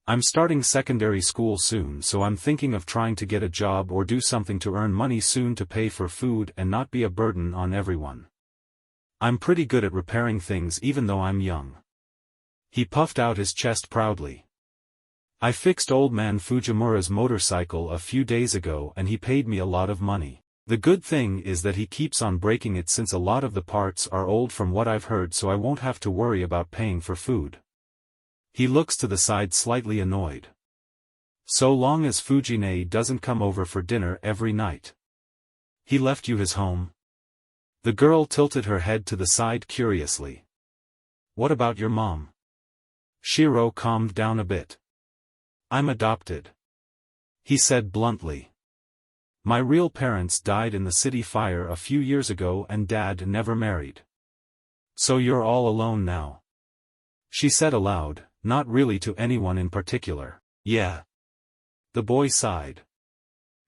I'm starting secondary school soon, so I'm thinking of trying to get a job or do something to earn money soon to pay for food and not be a burden on everyone. I'm pretty good at repairing things even though I'm young." He puffed out his chest proudly. "I fixed old man Fujimura's motorcycle a few days ago and he paid me a lot of money. The good thing is that he keeps on breaking it since a lot of the parts are old from what I've heard, so I won't have to worry about paying for food. He looks to the side slightly annoyed. So long as Fujine doesn't come over for dinner every night. He left you his home? The girl tilted her head to the side curiously. What about your mom? Shirou calmed down a bit. I'm adopted, he said bluntly. My real parents died in the city fire a few years ago and Dad never married. So you're all alone now? She said aloud, not really to anyone in particular. Yeah. The boy sighed.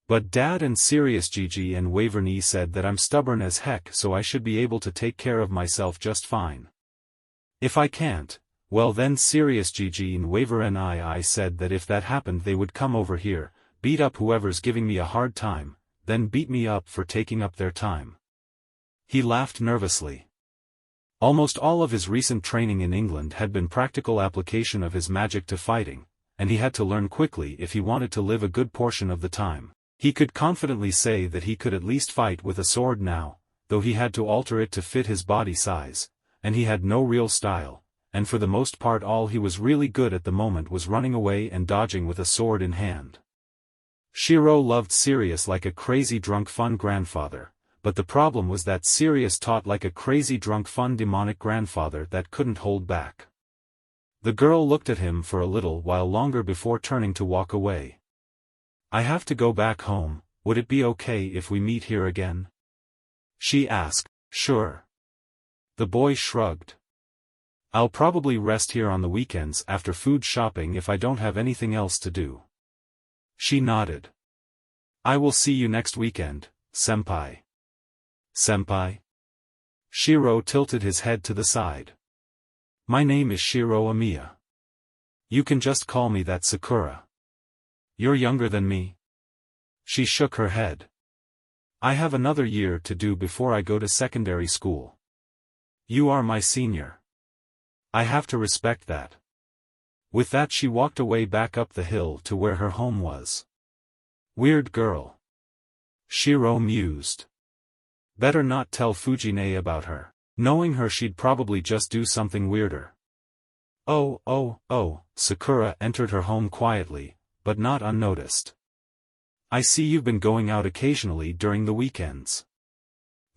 But Dad and Sirius Gigi and Waverny said that I'm stubborn as heck, so I should be able to take care of myself just fine. If I can't, well then Sirius Gigi and Waverny said that if that happened they would come over here, beat up whoever's giving me a hard time, then beat me up for taking up their time. He laughed nervously. Almost all of his recent training in England had been practical application of his magic to fighting, and he had to learn quickly if he wanted to live a good portion of the time. He could confidently say that he could at least fight with a sword now, though he had to alter it to fit his body size, and he had no real style, and for the most part all he was really good at the moment was running away and dodging with a sword in hand. Shirou loved Sirius like a crazy drunk fun grandfather, but the problem was that Sirius taught like a crazy drunk fun demonic grandfather that couldn't hold back. The girl looked at him for a little while longer before turning to walk away. I have to go back home, would it be okay if we meet here again? She asked. Sure. The boy shrugged. I'll probably rest here on the weekends after food shopping if I don't have anything else to do. She nodded. I will see you next weekend, senpai. Senpai? Shirou tilted his head to the side. My name is Shirou Emiya. You can just call me that, Sakura. You're younger than me? She shook her head. I have another year to do before I go to secondary school. You are my senior. I have to respect that. With that she walked away back up the hill to where her home was. Weird girl. Shirou mused. Better not tell Fujine about her. Knowing her she'd probably just do something weirder. Oh, Sakura entered her home quietly, but not unnoticed. I see you've been going out occasionally during the weekends.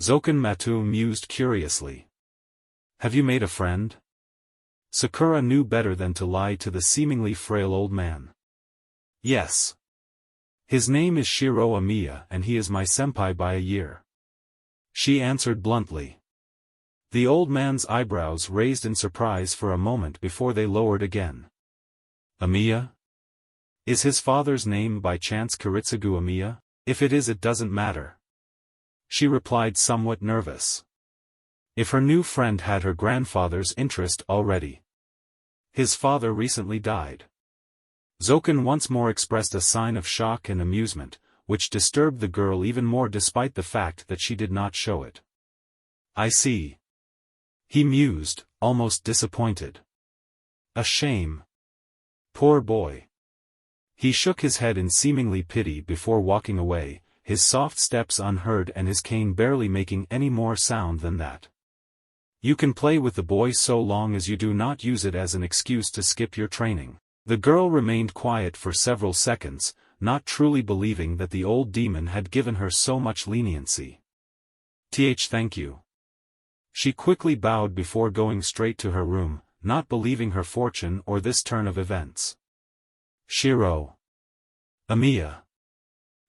Zoken Matu mused curiously. Have you made a friend? Sakura knew better than to lie to the seemingly frail old man. Yes. His name is Shirou Emiya and he is my senpai by a year. She answered bluntly. The old man's eyebrows raised in surprise for a moment before they lowered again. Emiya? Is his father's name by chance Kiritsugu Emiya? If it is, it doesn't matter. She replied somewhat nervous. If her new friend had her grandfather's interest already. His father recently died. Zoken once more expressed a sign of shock and amusement, which disturbed the girl even more despite the fact that she did not show it. I see. He mused, almost disappointed. A shame. Poor boy. He shook his head in seemingly pity before walking away, his soft steps unheard and his cane barely making any more sound than that. You can play with the boy so long as you do not use it as an excuse to skip your training. The girl remained quiet for several seconds, not truly believing that the old demon had given her so much leniency. Thank you. She quickly bowed before going straight to her room, not believing her fortune or this turn of events. Shirou Emiya.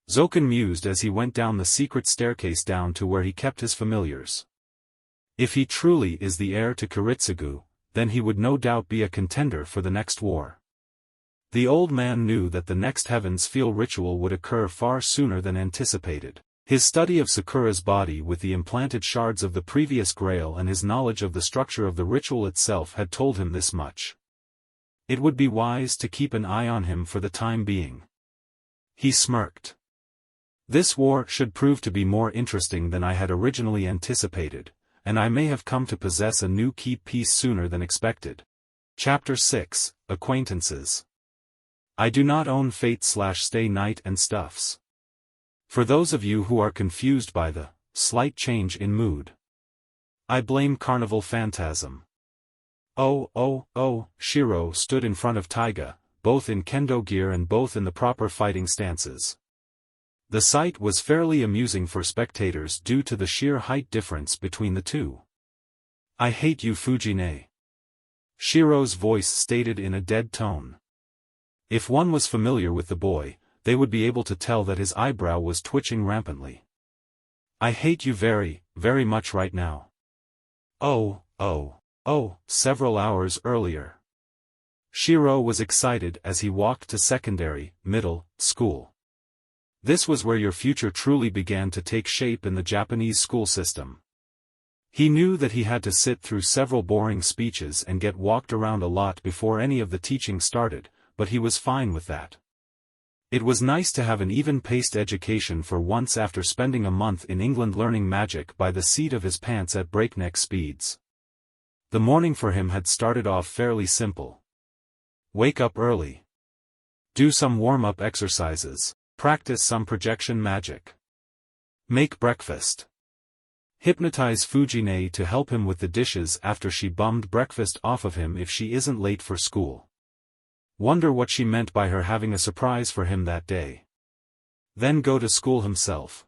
Zoken mused as he went down the secret staircase down to where he kept his familiars. If he truly is the heir to Kiritsugu, then he would no doubt be a contender for the next war. The old man knew that the next Heaven's Feel ritual would occur far sooner than anticipated. His study of Sakura's body with the implanted shards of the previous grail and his knowledge of the structure of the ritual itself had told him this much. It would be wise to keep an eye on him for the time being. He smirked. This war should prove to be more interesting than I had originally anticipated, and I may have come to possess a new key piece sooner than expected. Chapter 6, Acquaintances. I do not own Fate/Stay Night and Stuffs. For those of you who are confused by the slight change in mood, I blame Carnival Phantasm. Oh, Shirou stood in front of Taiga, both in kendo gear and both in the proper fighting stances. The sight was fairly amusing for spectators due to the sheer height difference between the two. I hate you, Fujine. Shirou's voice stated in a dead tone. If one was familiar with the boy, they would be able to tell that his eyebrow was twitching rampantly. I hate you very, very much right now. Oh, several hours earlier. Shirou was excited as he walked to secondary, middle, school. This was where your future truly began to take shape in the Japanese school system. He knew that he had to sit through several boring speeches and get walked around a lot before any of the teaching started, but he was fine with that. It was nice to have an even-paced education for once after spending a month in England learning magic by the seat of his pants at breakneck speeds. The morning for him had started off fairly simple. Wake up early. Do some warm-up exercises. Practice some projection magic. Make breakfast. Hypnotize Fujine to help him with the dishes after she bummed breakfast off of him if she isn't late for school. Wonder what she meant by her having a surprise for him that day. Then go to school himself.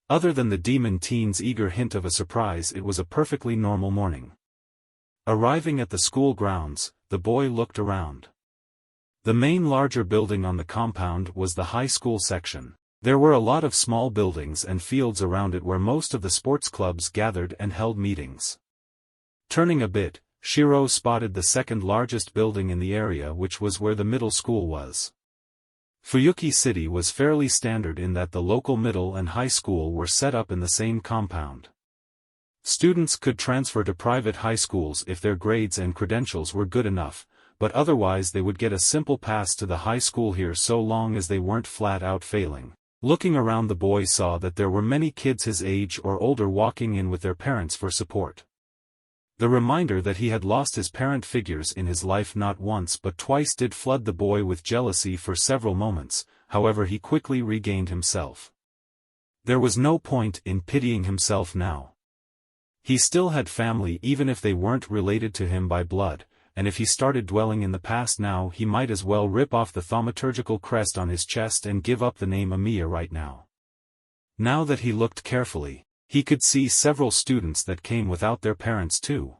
Other than the demon teen's eager hint of a surprise, it was a perfectly normal morning. Arriving at the school grounds, the boy looked around. The main larger building on the compound was the high school section. There were a lot of small buildings and fields around it where most of the sports clubs gathered and held meetings. Turning a bit, Shirou spotted the second largest building in the area, which was where the middle school was. Fuyuki City was fairly standard in that the local middle and high school were set up in the same compound. Students could transfer to private high schools if their grades and credentials were good enough, but otherwise they would get a simple pass to the high school here so long as they weren't flat out failing. Looking around, the boy saw that there were many kids his age or older walking in with their parents for support. The reminder that he had lost his parent figures in his life not once but twice did flood the boy with jealousy for several moments, however he quickly regained himself. There was no point in pitying himself now. He still had family even if they weren't related to him by blood, and if he started dwelling in the past now he might as well rip off the thaumaturgical crest on his chest and give up the name Emiya right now. Now that he looked carefully, he could see several students that came without their parents too.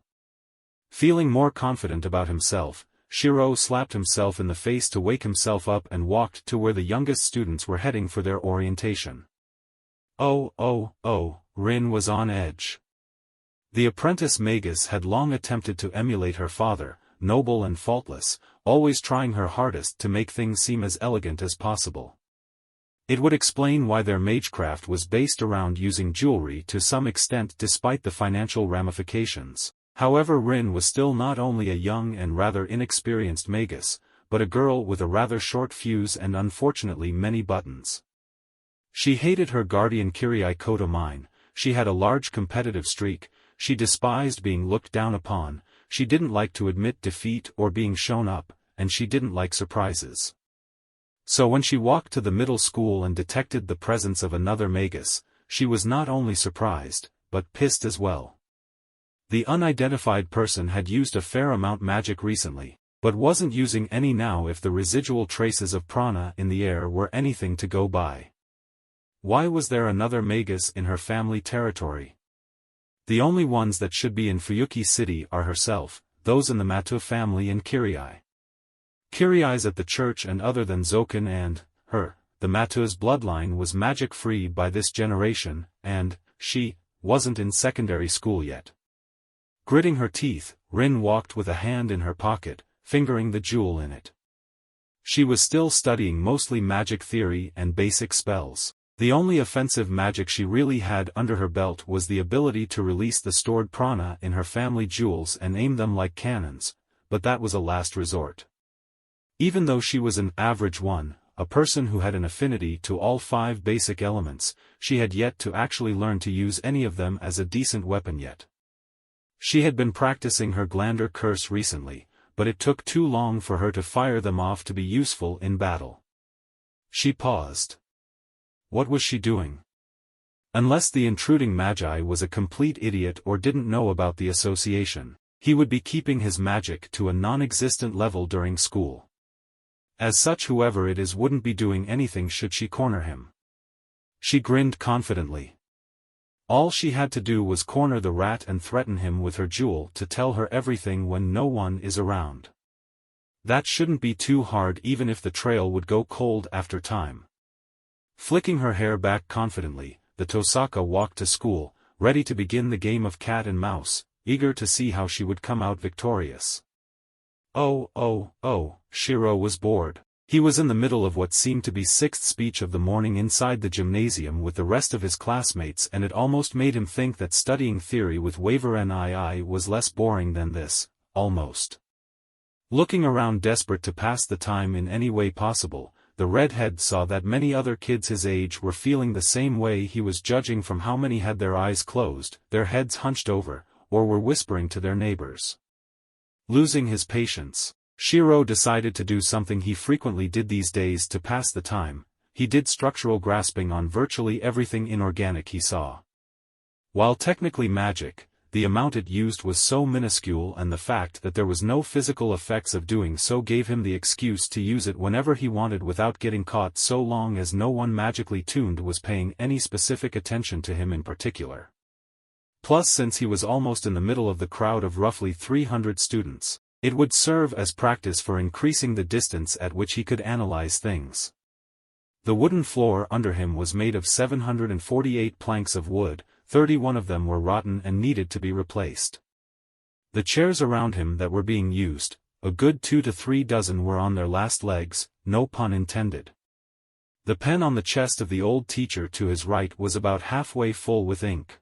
Feeling more confident about himself, Shirou slapped himself in the face to wake himself up and walked to where the youngest students were heading for their orientation. Rin was on edge. The apprentice magus had long attempted to emulate her father, noble and faultless, always trying her hardest to make things seem as elegant as possible. It would explain why their magecraft was based around using jewelry to some extent despite the financial ramifications. However, Rin was still not only a young and rather inexperienced magus, but a girl with a rather short fuse and unfortunately many buttons. She hated her guardian Kirai Kotomine, she had a large competitive streak, she despised being looked down upon, she didn't like to admit defeat or being shown up, and she didn't like surprises. So when she walked to the middle school and detected the presence of another magus, she was not only surprised, but pissed as well. The unidentified person had used a fair amount magic recently, but wasn't using any now if the residual traces of prana in the air were anything to go by. Why was there another magus in her family territory? The only ones that should be in Fuyuki City are herself, those in the Mato family and Kirai. Kirai's at the church, and other than Zoken and her, the Mato's bloodline was magic-free by this generation, and she wasn't in secondary school yet. Gritting her teeth, Rin walked with a hand in her pocket, fingering the jewel in it. She was still studying mostly magic theory and basic spells. The only offensive magic she really had under her belt was the ability to release the stored prana in her family jewels and aim them like cannons, but that was a last resort. Even though she was an average one, a person who had an affinity to all 5 basic elements, she had yet to actually learn to use any of them as a decent weapon yet. She had been practicing her Glander curse recently, but it took too long for her to fire them off to be useful in battle. She paused. What was she doing? Unless the intruding magi was a complete idiot or didn't know about the association, he would be keeping his magic to a non-existent level during school. As such, whoever it is wouldn't be doing anything should she corner him. She grinned confidently. All she had to do was corner the rat and threaten him with her jewel to tell her everything when no one is around. That shouldn't be too hard, even if the trail would go cold after time. Flicking her hair back confidently, the Tosaka walked to school, ready to begin the game of cat and mouse, eager to see how she would come out victorious. Oh, Shirou was bored. He was in the middle of what seemed to be sixth speech of the morning inside the gymnasium with the rest of his classmates, and it almost made him think that studying theory with Waver NII was less boring than this, almost. Looking around desperate to pass the time in any way possible, the redhead saw that many other kids his age were feeling the same way he was, judging from how many had their eyes closed, their heads hunched over, or were whispering to their neighbors. Losing his patience, Shirou decided to do something he frequently did these days to pass the time. He did structural grasping on virtually everything inorganic he saw. While technically magic, the amount it used was so minuscule, and the fact that there was no physical effects of doing so gave him the excuse to use it whenever he wanted without getting caught, so long as no one magically tuned was paying any specific attention to him in particular. Plus, since he was almost in the middle of the crowd of roughly 300 students, it would serve as practice for increasing the distance at which he could analyze things. The wooden floor under him was made of 748 planks of wood. 31 of them were rotten and needed to be replaced. The chairs around him that were being used, a good 2 to 3 dozen, were on their last legs, no pun intended. The pen on the chest of the old teacher to his right was about halfway full with ink.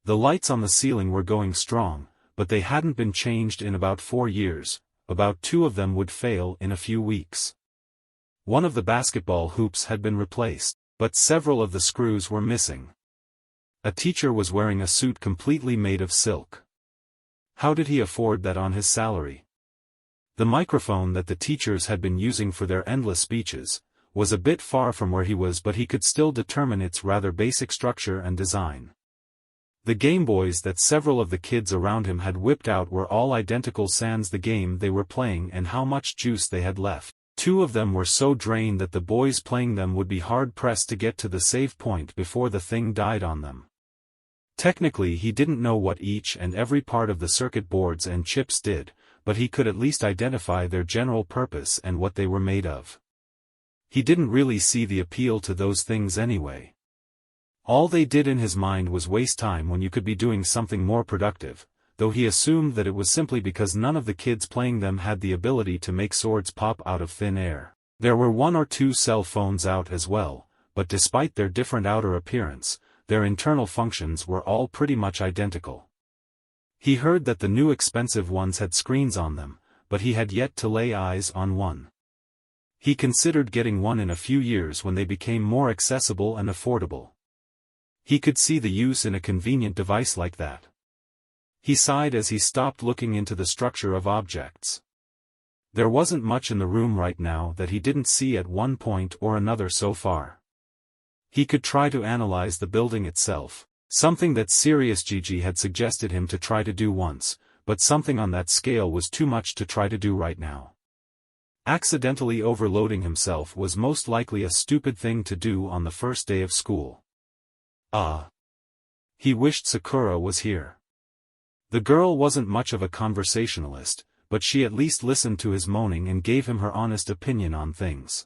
The lights on the ceiling were going strong, but they hadn't been changed in about 4 years. About 2 of them would fail in a few weeks. One of the basketball hoops had been replaced, but several of the screws were missing. A teacher was wearing a suit completely made of silk. How did he afford that on his salary? The microphone that the teachers had been using for their endless speeches was a bit far from where he was, but he could still determine its rather basic structure and design. The Game Boys that several of the kids around him had whipped out were all identical, sans the game they were playing and how much juice they had left. 2 of them were so drained that the boys playing them would be hard-pressed to get to the save point before the thing died on them. Technically, he didn't know what each and every part of the circuit boards and chips did, but he could at least identify their general purpose and what they were made of. He didn't really see the appeal to those things anyway. All they did in his mind was waste time when you could be doing something more productive, though he assumed that it was simply because none of the kids playing them had the ability to make swords pop out of thin air. There were 1 or 2 cell phones out as well, but despite their different outer appearance, their internal functions were all pretty much identical. He heard that the new expensive ones had screens on them, but he had yet to lay eyes on one. He considered getting one in a few years when they became more accessible and affordable. He could see the use in a convenient device like that. He sighed as he stopped looking into the structure of objects. There wasn't much in the room right now that he didn't see at one point or another so far. He could try to analyze the building itself, something that Sirius Gigi had suggested him to try to do once, but something on that scale was too much to try to do right now. Accidentally overloading himself was most likely a stupid thing to do on the first day of school. He wished Sakura was here. The girl wasn't much of a conversationalist, but she at least listened to his moaning and gave him her honest opinion on things.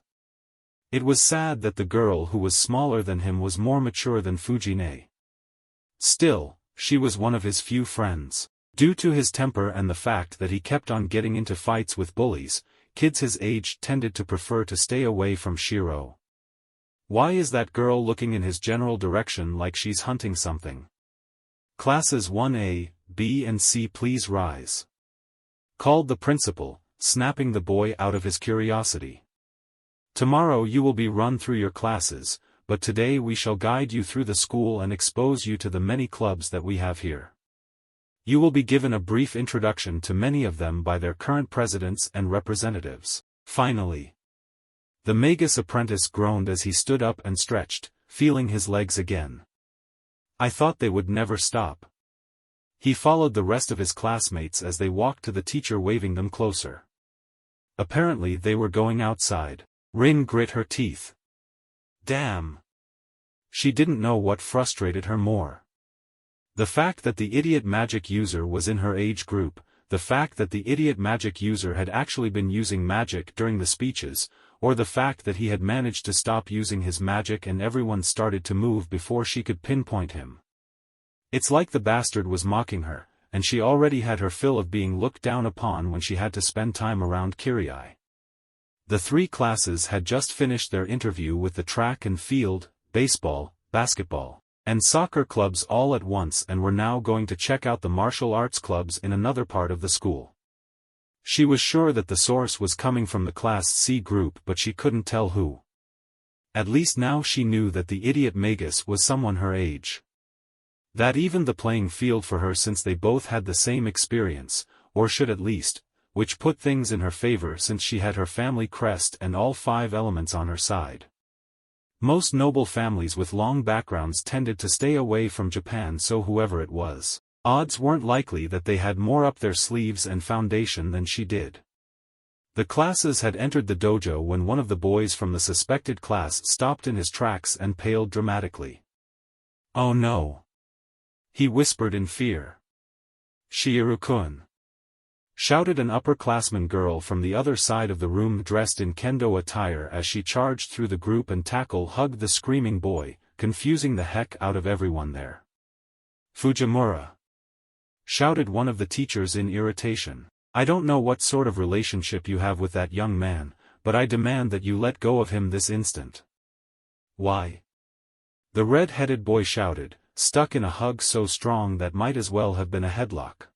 It was sad that the girl who was smaller than him was more mature than Fujine. Still, she was one of his few friends. Due to his temper and the fact that he kept on getting into fights with bullies, kids his age tended to prefer to stay away from Shirou. Why is that girl looking in his general direction like she's hunting something? Classes 1A, B and C please rise. Called the principal, snapping the boy out of his curiosity. Tomorrow you will be run through your classes, but today we shall guide you through the school and expose you to the many clubs that we have here. You will be given a brief introduction to many of them by their current presidents and representatives. Finally, The magus apprentice groaned as he stood up and stretched, feeling his legs again. I thought they would never stop. He followed the rest of his classmates as they walked to the teacher, waving them closer. Apparently they were going outside. Rin grit her teeth. Damn. She didn't know what frustrated her more. The fact that the idiot magic user was in her age group, the fact that the idiot magic user had actually been using magic during the speeches, or the fact that he had managed to stop using his magic and everyone started to move before she could pinpoint him. It's like the bastard was mocking her, and she already had her fill of being looked down upon when she had to spend time around Kirai. The three classes had just finished their interview with the track and field, baseball, basketball, and soccer clubs all at once and were now going to check out the martial arts clubs in another part of the school. She was sure that the source was coming from the Class C group, but she couldn't tell who. At least now she knew that the idiot magus was someone her age. That evened the playing field for her since they both had the same experience, or should at least, which put things in her favor since she had her family crest and all 5 elements on her side. Most noble families with long backgrounds tended to stay away from Japan, so whoever it was, odds weren't likely that they had more up their sleeves and foundation than she did. The classes had entered the dojo when one of the boys from the suspected class stopped in his tracks and paled dramatically. Oh no! He whispered in fear. Shirou-kun! Shouted an upperclassman girl from the other side of the room dressed in kendo attire as she charged through the group and hugged the screaming boy, confusing the heck out of everyone there. Fujimura! Shouted one of the teachers in irritation. I don't know what sort of relationship you have with that young man, but I demand that you let go of him this instant. Why? The red-headed boy shouted, stuck in a hug so strong that might as well have been a headlock.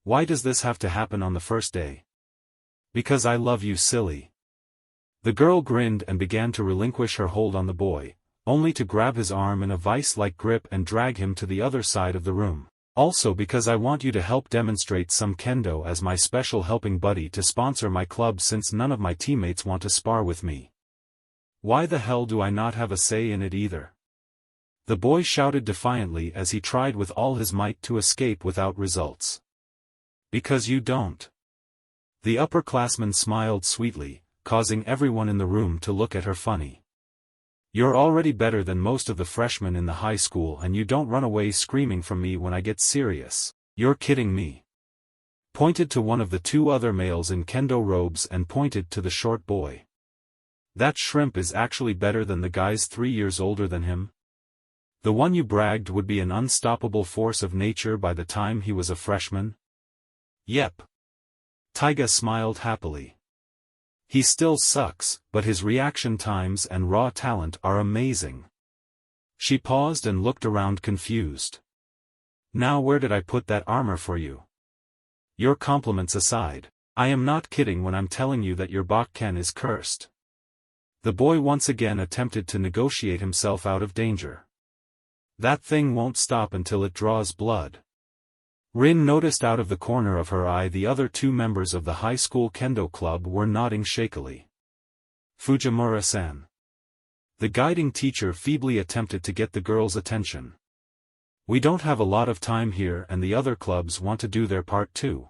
Why does this have to happen on the first day? Because I love you, silly. The girl grinned and began to relinquish her hold on the boy, only to grab his arm in a vice-like grip and drag him to the other side of the room. Also because I want you to help demonstrate some kendo as my special helping buddy to sponsor my club since none of my teammates want to spar with me. Why the hell do I not have a say in it either? The boy shouted defiantly as he tried with all his might to escape without results. Because you don't. The upperclassman smiled sweetly, causing everyone in the room to look at her funny. You're already better than most of the freshmen in the high school and you don't run away screaming from me when I get serious. You're kidding me. Pointed to one of the 2 other males in kendo robes and pointed to the short boy. That shrimp is actually better than the guys 3 years older than him? The one you bragged would be an unstoppable force of nature by the time he was a freshman? Yep. Taiga smiled happily. He still sucks, but his reaction times and raw talent are amazing. She paused and looked around confused. Now where did I put that armor for you? Your compliments aside, I am not kidding when I'm telling you that your Bakken is cursed. The boy once again attempted to negotiate himself out of danger. That thing won't stop until it draws blood. Rin noticed out of the corner of her eye the other 2 members of the high school kendo club were nodding shakily. Fujimura-san. The guiding teacher feebly attempted to get the girl's attention. We don't have a lot of time here and the other clubs want to do their part too.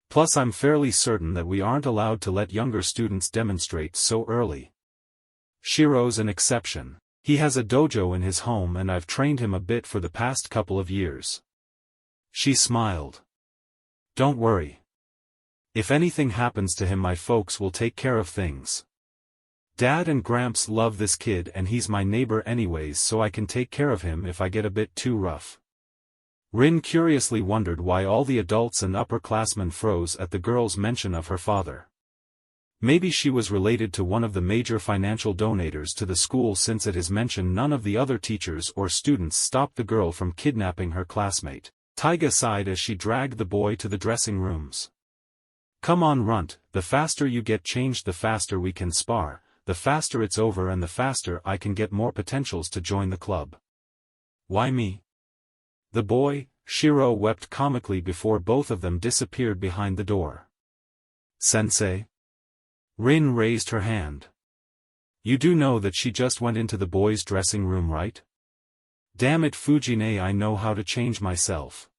Plus I'm fairly certain that we aren't allowed to let younger students demonstrate so early. Shirou's an exception. He has a dojo in his home and I've trained him a bit for the past couple of years. She smiled. Don't worry. If anything happens to him my folks will take care of things. Dad and Gramps love this kid and he's my neighbor anyways so I can take care of him if I get a bit too rough. Rin curiously wondered why all the adults and upperclassmen froze at the girl's mention of her father. Maybe she was related to one of the major financial donators to the school since at his mention none of the other teachers or students stopped the girl from kidnapping her classmate. Taiga sighed as she dragged the boy to the dressing rooms. Come on Runt, the faster you get changed the faster we can spar, the faster it's over and the faster I can get more potentials to join the club. Why me? The boy, Shirou wept comically before both of them disappeared behind the door. Sensei? Rin raised her hand. You do know that she just went into the boys' dressing room, right? Damn it, Fujine, I know how to change myself.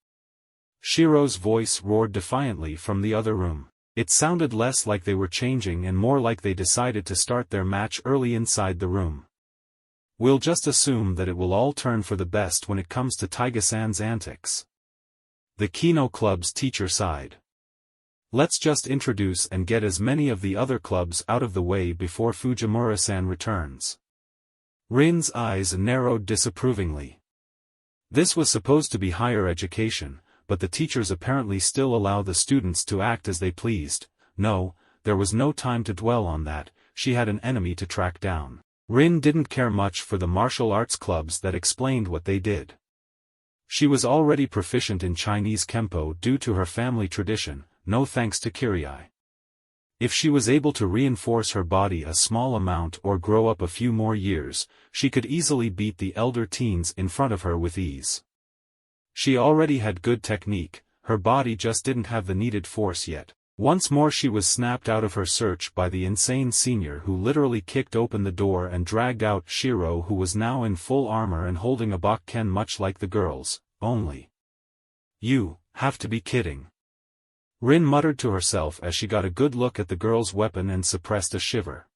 Shirou's voice roared defiantly from the other room. It sounded less like they were changing and more like they decided to start their match early inside the room. We'll just assume that it will all turn for the best when it comes to Taiga-san's antics. The Kino Club's teacher sighed. Let's just introduce and get as many of the other clubs out of the way before Fujimura-san returns. Rin's eyes narrowed disapprovingly. This was supposed to be higher education, but the teachers apparently still allow the students to act as they pleased. No, there was no time to dwell on that, she had an enemy to track down. Rin didn't care much for the martial arts clubs that explained what they did. She was already proficient in Chinese Kempo due to her family tradition, no thanks to Kirai. If she was able to reinforce her body a small amount or grow up a few more years, she could easily beat the elder teens in front of her with ease. She already had good technique, her body just didn't have the needed force yet. Once more she was snapped out of her search by the insane senior who literally kicked open the door and dragged out Shirou, who was now in full armor and holding a bakken much like the girls, only. You have to be kidding. Rin muttered to herself as she got a good look at the girl's weapon and suppressed a shiver.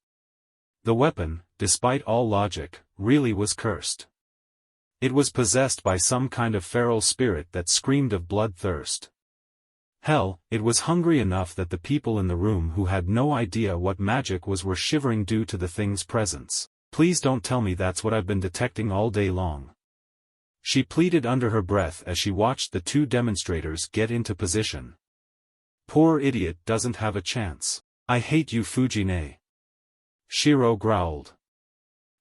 The weapon, despite all logic, really was cursed. It was possessed by some kind of feral spirit that screamed of bloodthirst. Hell, it was hungry enough that the people in the room who had no idea what magic was were shivering due to the thing's presence. Please don't tell me that's what I've been detecting all day long. She pleaded under her breath as she watched the two demonstrators get into position. Poor idiot doesn't have a chance. I hate you, Fujine. Shirou growled.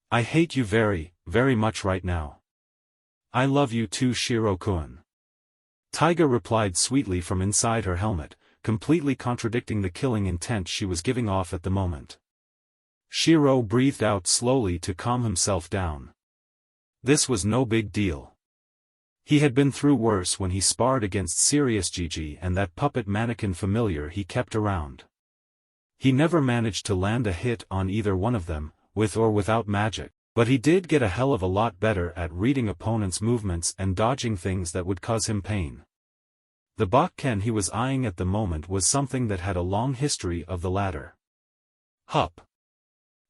I hate you very, very much right now. I love you too, Shirou-kun. Taiga replied sweetly from inside her helmet, completely contradicting the killing intent she was giving off at the moment. Shirou breathed out slowly to calm himself down. This was no big deal. He had been through worse when he sparred against Serious Gigi and that puppet mannequin familiar he kept around. He never managed to land a hit on either one of them, with or without magic, but he did get a hell of a lot better at reading opponents' movements and dodging things that would cause him pain. The bakken he was eyeing at the moment was something that had a long history of the latter. Hup!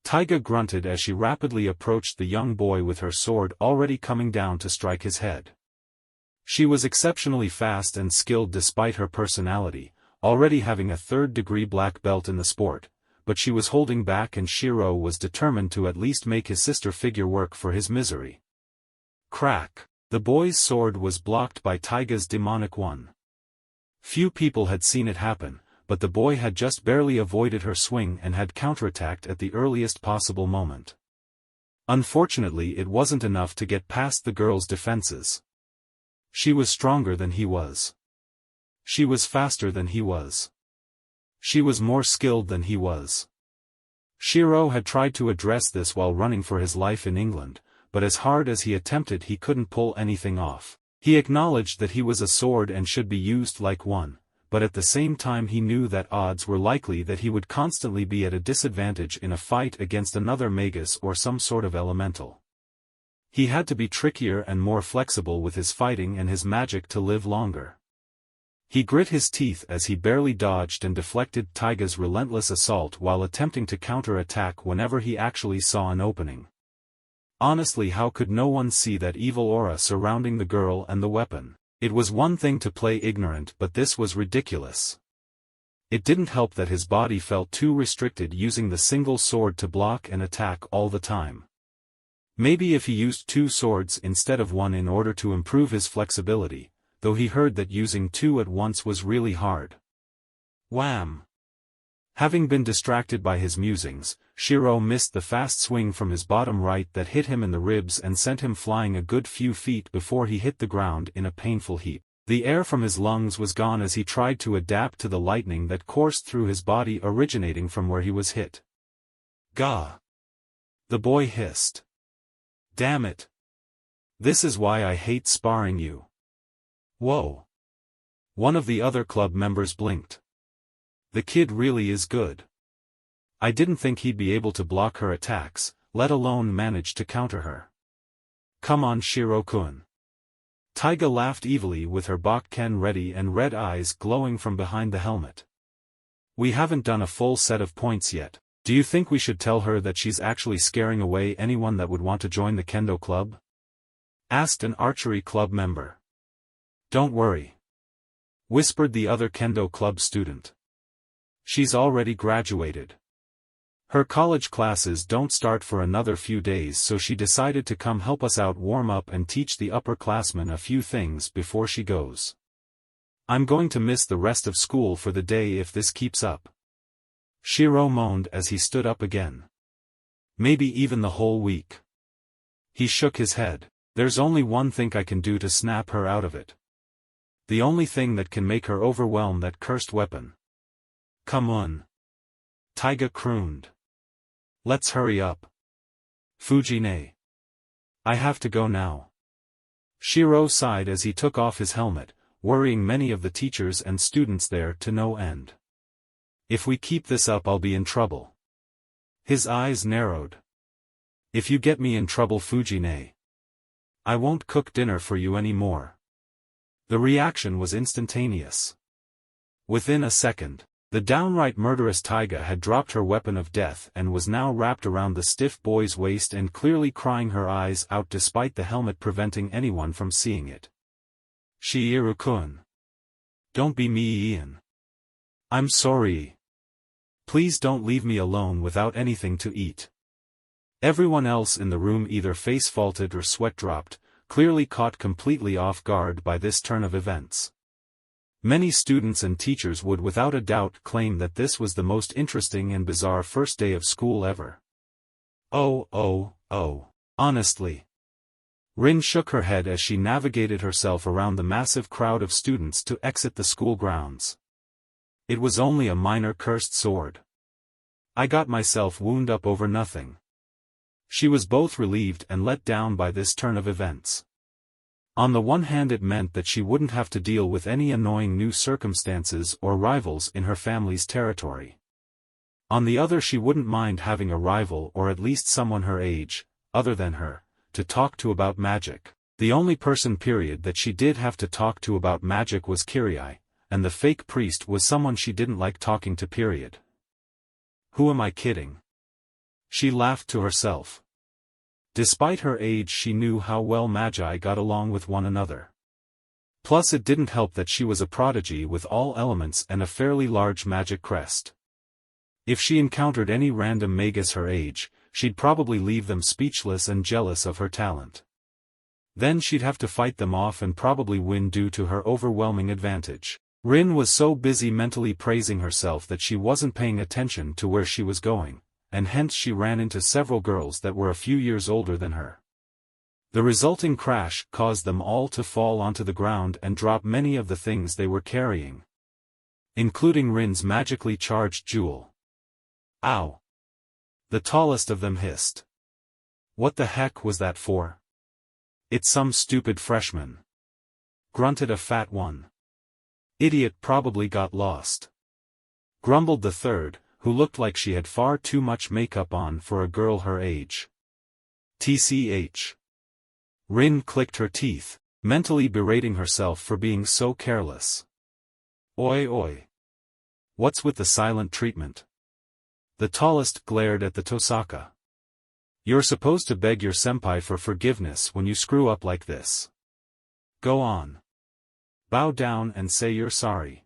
Taiga grunted as she rapidly approached the young boy with her sword already coming down to strike his head. She was exceptionally fast and skilled despite her personality, already having a third-degree black belt in the sport, but she was holding back and Shirou was determined to at least make his sister figure work for his misery. Crack! The boy's sword was blocked by Taiga's demonic one. Few people had seen it happen, but the boy had just barely avoided her swing and had counterattacked at the earliest possible moment. Unfortunately, it wasn't enough to get past the girl's defenses. She was stronger than he was. She was faster than he was. She was more skilled than he was. Shirou had tried to address this while running for his life in England, but as hard as he attempted he couldn't pull anything off. He acknowledged that he was a sword and should be used like one, but at the same time he knew that odds were likely that he would constantly be at a disadvantage in a fight against another magus or some sort of elemental. He had to be trickier and more flexible with his fighting and his magic to live longer. He grit his teeth as he barely dodged and deflected Taiga's relentless assault while attempting to counter-attack whenever he actually saw an opening. Honestly, how could no one see that evil aura surrounding the girl and the weapon? It was one thing to play ignorant, but this was ridiculous. It didn't help that his body felt too restricted using the single sword to block and attack all the time. Maybe if he used two swords instead of one in order to improve his flexibility, though he heard that using two at once was really hard. Wham! Having been distracted by his musings, Shirou missed the fast swing from his bottom right that hit him in the ribs and sent him flying a good few feet before he hit the ground in a painful heap. The air from his lungs was gone as he tried to adapt to the lightning that coursed through his body originating from where he was hit. Gah! The boy hissed. Damn it! This is why I hate sparring you. Whoa! One of the other club members blinked. The kid really is good. I didn't think he'd be able to block her attacks, let alone manage to counter her. Come on Shirou-kun. Taiga laughed evilly with her Bakken ready and red eyes glowing from behind the helmet. We haven't done a full set of points yet. Do you think we should tell her that she's actually scaring away anyone that would want to join the kendo club? Asked an archery club member. Don't worry. Whispered the other kendo club student. She's already graduated. Her college classes don't start for another few days, so she decided to come help us out, warm up and teach the upperclassmen a few things before she goes. I'm going to miss the rest of school for the day if this keeps up. Shirou moaned as he stood up again. Maybe even the whole week. He shook his head. There's only one thing I can do to snap her out of it. The only thing that can make her overwhelm that cursed weapon. Come on. Taiga crooned. Let's hurry up. Fujine. I have to go now. Shirou sighed as he took off his helmet, worrying many of the teachers and students there to no end. If we keep this up, I'll be in trouble. His eyes narrowed. If you get me in trouble, Fujine, I won't cook dinner for you anymore. The reaction was instantaneous. Within a second, the downright murderous Taiga had dropped her weapon of death and was now wrapped around the stiff boy's waist and clearly crying her eyes out despite the helmet preventing anyone from seeing it. Shirou-kun. Don't be me, Ian. I'm sorry. Please don't leave me alone without anything to eat. Everyone else in the room either face-faulted or sweat-dropped, clearly caught completely off guard by this turn of events. Many students and teachers would without a doubt claim that this was the most interesting and bizarre first day of school ever. Oh, honestly. Rin shook her head as she navigated herself around the massive crowd of students to exit the school grounds. It was only a minor cursed sword. I got myself wound up over nothing. She was both relieved and let down by this turn of events. On the one hand, it meant that she wouldn't have to deal with any annoying new circumstances or rivals in her family's territory. On the other, she wouldn't mind having a rival or at least someone her age, other than her, to talk to about magic. The only person that she did have to talk to about magic was Kirai, and the fake priest was someone she didn't like talking to. Who am I kidding? She laughed to herself. Despite her age, she knew how well magi got along with one another. Plus, it didn't help that she was a prodigy with all elements and a fairly large magic crest. If she encountered any random magus her age, she'd probably leave them speechless and jealous of her talent. Then she'd have to fight them off and probably win due to her overwhelming advantage. Rin was so busy mentally praising herself that she wasn't paying attention to where she was going, and hence she ran into several girls that were a few years older than her. The resulting crash caused them all to fall onto the ground and drop many of the things they were carrying, including Rin's magically charged jewel. Ow! The tallest of them hissed. What the heck was that for? It's some stupid freshman. Grunted a fat one. Idiot, probably got lost. Grumbled the third, who looked like she had far too much makeup on for a girl her age. TCH. Rin clicked her teeth, mentally berating herself for being so careless. Oi. What's with the silent treatment? The tallest glared at the Tosaka. You're supposed to beg your senpai for forgiveness when you screw up like this. Go on. Bow down and say you're sorry.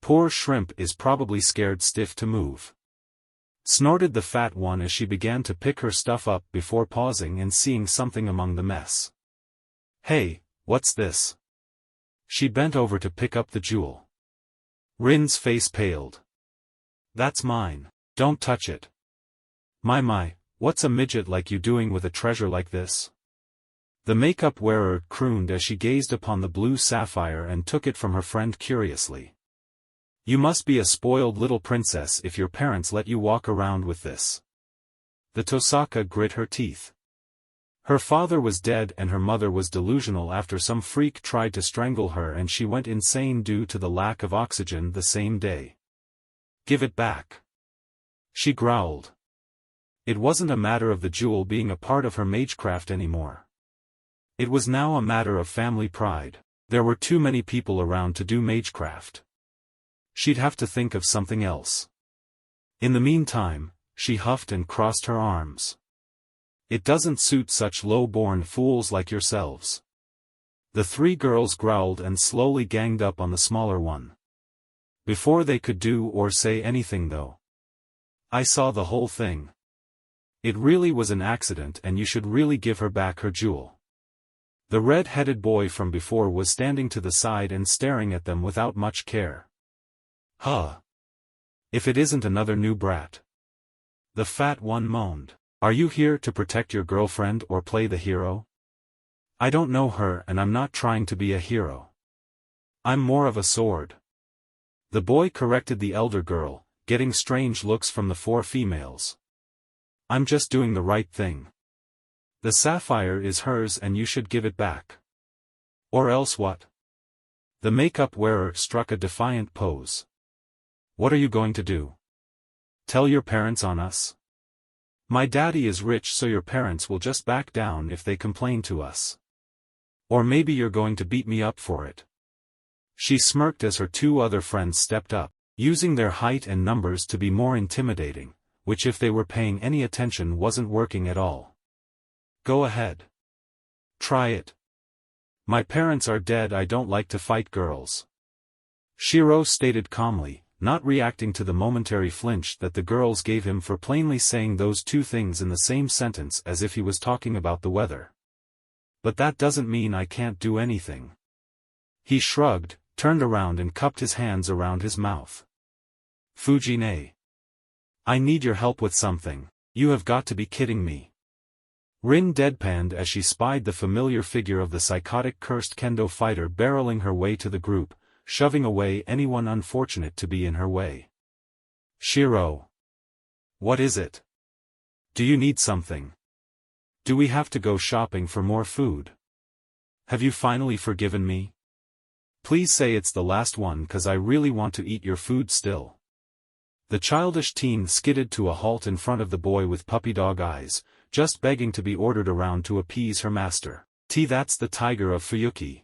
Poor shrimp is probably scared stiff to move. Snorted the fat one as she began to pick her stuff up before pausing and seeing something among the mess. Hey, what's this? She bent over to pick up the jewel. Rin's face paled. That's mine, don't touch it. My, what's a midget like you doing with a treasure like this? The makeup wearer crooned as she gazed upon the blue sapphire and took it from her friend curiously. You must be a spoiled little princess if your parents let you walk around with this. The Tosaka grit her teeth. Her father was dead and her mother was delusional after some freak tried to strangle her and she went insane due to the lack of oxygen the same day. Give it back. She growled. It wasn't a matter of the jewel being a part of her magecraft anymore. It was now a matter of family pride. There were too many people around to do magecraft. She'd have to think of something else. In the meantime, she huffed and crossed her arms. It doesn't suit such low-born fools like yourselves. The three girls growled and slowly ganged up on the smaller one. Before they could do or say anything though. I saw the whole thing. It really was an accident and you should really give her back her jewel. The red-headed boy from before was standing to the side and staring at them without much care. Huh. If it isn't another new brat. The fat one moaned. Are you here to protect your girlfriend or play the hero? I don't know her and I'm not trying to be a hero. I'm more of a sword. The boy corrected the elder girl, getting strange looks from the four females. I'm just doing the right thing. The sapphire is hers and you should give it back. Or else what? The makeup wearer struck a defiant pose. What are you going to do? Tell your parents on us? My daddy is rich so your parents will just back down if they complain to us. Or maybe you're going to beat me up for it. She smirked as her two other friends stepped up, using their height and numbers to be more intimidating, which if they were paying any attention wasn't working at all. Go ahead. Try it. My parents are dead. I don't like to fight girls. Shirou stated calmly, not reacting to the momentary flinch that the girls gave him for plainly saying those two things in the same sentence as if he was talking about the weather. But that doesn't mean I can't do anything. He shrugged, turned around and cupped his hands around his mouth. Fujine. I need your help with something. You have got to be kidding me. Rin deadpanned as she spied the familiar figure of the psychotic cursed kendo fighter barreling her way to the group, shoving away anyone unfortunate to be in her way. Shirou. What is it? Do you need something? Do we have to go shopping for more food? Have you finally forgiven me? Please say it's the last one cause I really want to eat your food still. The childish teen skidded to a halt in front of the boy with puppy dog eyes, just begging to be ordered around to appease her master. That's the tiger of Fuyuki.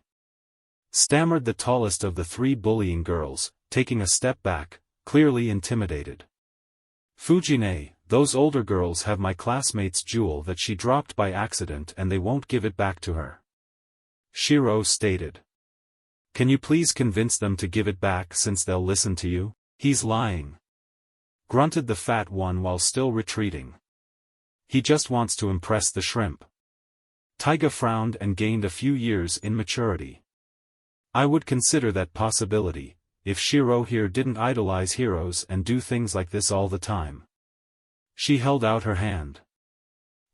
Stammered the tallest of the three bullying girls, taking a step back, clearly intimidated. Fujine, those older girls have my classmate's jewel that she dropped by accident and they won't give it back to her. Shirou stated. Can you please convince them to give it back since they'll listen to you? He's lying. Grunted the fat one while still retreating. He just wants to impress the shrimp. Taiga frowned and gained a few years in maturity. I would consider that possibility, if Shirou here didn't idolize heroes and do things like this all the time. She held out her hand.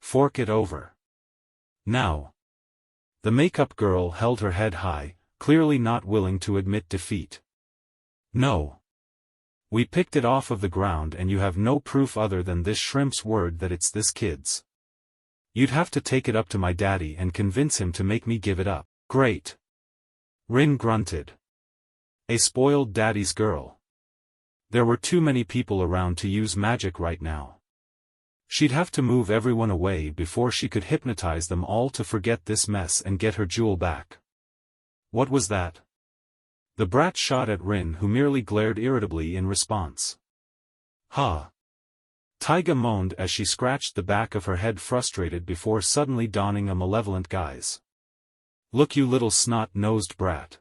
Fork it over. Now. The makeup girl held her head high, clearly not willing to admit defeat. No. We picked it off of the ground and you have no proof other than this shrimp's word that it's this kid's. You'd have to take it up to my daddy and convince him to make me give it up. Great. Rin grunted. A spoiled daddy's girl. There were too many people around to use magic right now. She'd have to move everyone away before she could hypnotize them all to forget this mess and get her jewel back. What was that? The brat shot at Rin who merely glared irritably in response. Ha! Taiga moaned as she scratched the back of her head frustrated before suddenly donning a malevolent guise. Look you little snot-nosed brat.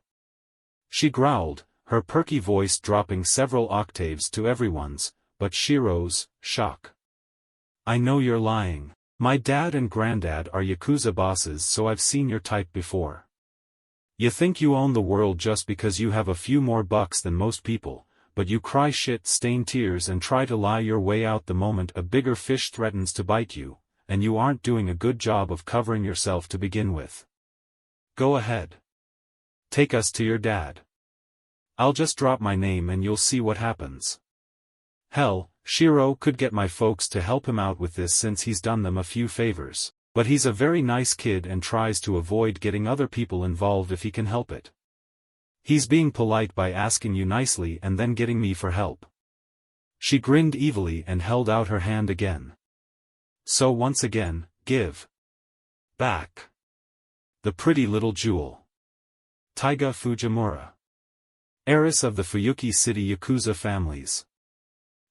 She growled, her perky voice dropping several octaves to everyone's, but Shirou's, shock. I know you're lying. My dad and granddad are Yakuza bosses so I've seen your type before. You think you own the world just because you have a few more bucks than most people, but you cry shit, stain tears and try to lie your way out the moment a bigger fish threatens to bite you, and you aren't doing a good job of covering yourself to begin with. Go ahead. Take us to your dad. I'll just drop my name and you'll see what happens. Hell, Shirou could get my folks to help him out with this since he's done them a few favors, but he's a very nice kid and tries to avoid getting other people involved if he can help it. He's being polite by asking you nicely and then getting me for help. She grinned evilly and held out her hand again. So once again, give back the pretty little jewel. Taiga Fujimura, heiress of the Fuyuki City Yakuza families.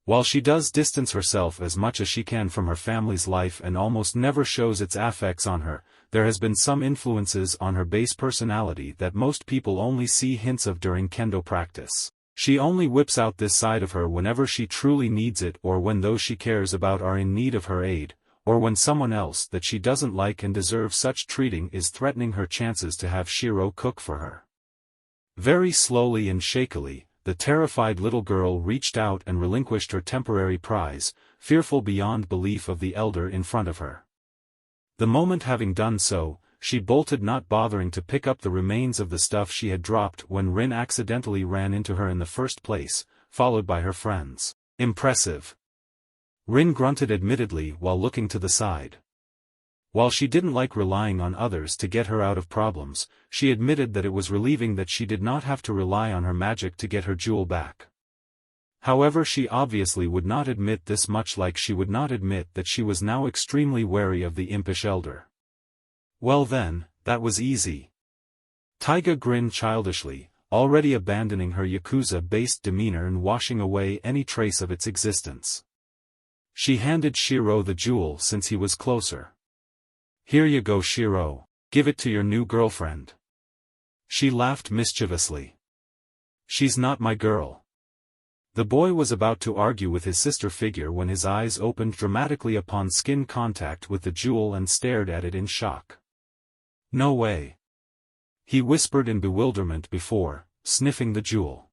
While she does distance herself as much as she can from her family's life and almost never shows its affects on her, there has been some influences on her base personality that most people only see hints of during kendo practice. She only whips out this side of her whenever she truly needs it, or when those she cares about are in need of her aid, or when someone else that she doesn't like and deserves such treating is threatening her chances to have Shirou cook for her. Very slowly and shakily, the terrified little girl reached out and relinquished her temporary prize, fearful beyond belief of the elder in front of her. The moment having done so, she bolted, not bothering to pick up the remains of the stuff she had dropped when Rin accidentally ran into her in the first place, followed by her friends. Impressive. Rin grunted admittedly while looking to the side. While she didn't like relying on others to get her out of problems, she admitted that it was relieving that she did not have to rely on her magic to get her jewel back. However, she obviously would not admit this, much like she would not admit that she was now extremely wary of the impish elder. Well then, that was easy. Taiga grinned childishly, already abandoning her Yakuza-based demeanor and washing away any trace of its existence. She handed Shirou the jewel since he was closer. Here you go, Shirou. Give it to your new girlfriend. She laughed mischievously. She's not my girl. The boy was about to argue with his sister figure when his eyes opened dramatically upon skin contact with the jewel and stared at it in shock. No way. He whispered in bewilderment before sniffing the jewel.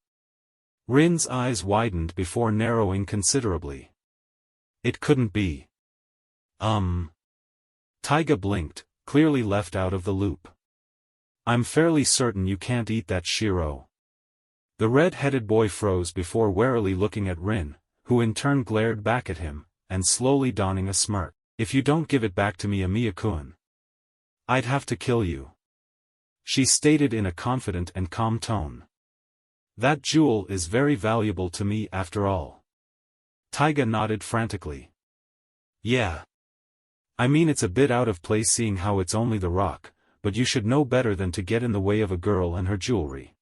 Rin's eyes widened before narrowing considerably. It couldn't be. Taiga blinked, clearly left out of the loop. I'm fairly certain you can't eat that, Shirou. The red-headed boy froze before warily looking at Rin, who in turn glared back at him, and slowly donning a smirk. If you don't give it back to me, Emiya-kun, I'd have to kill you. She stated in a confident and calm tone. That jewel is very valuable to me after all. Taiga nodded frantically. Yeah. I mean, it's a bit out of place seeing how it's only the rock, but you should know better than to get in the way of a girl and her jewelry.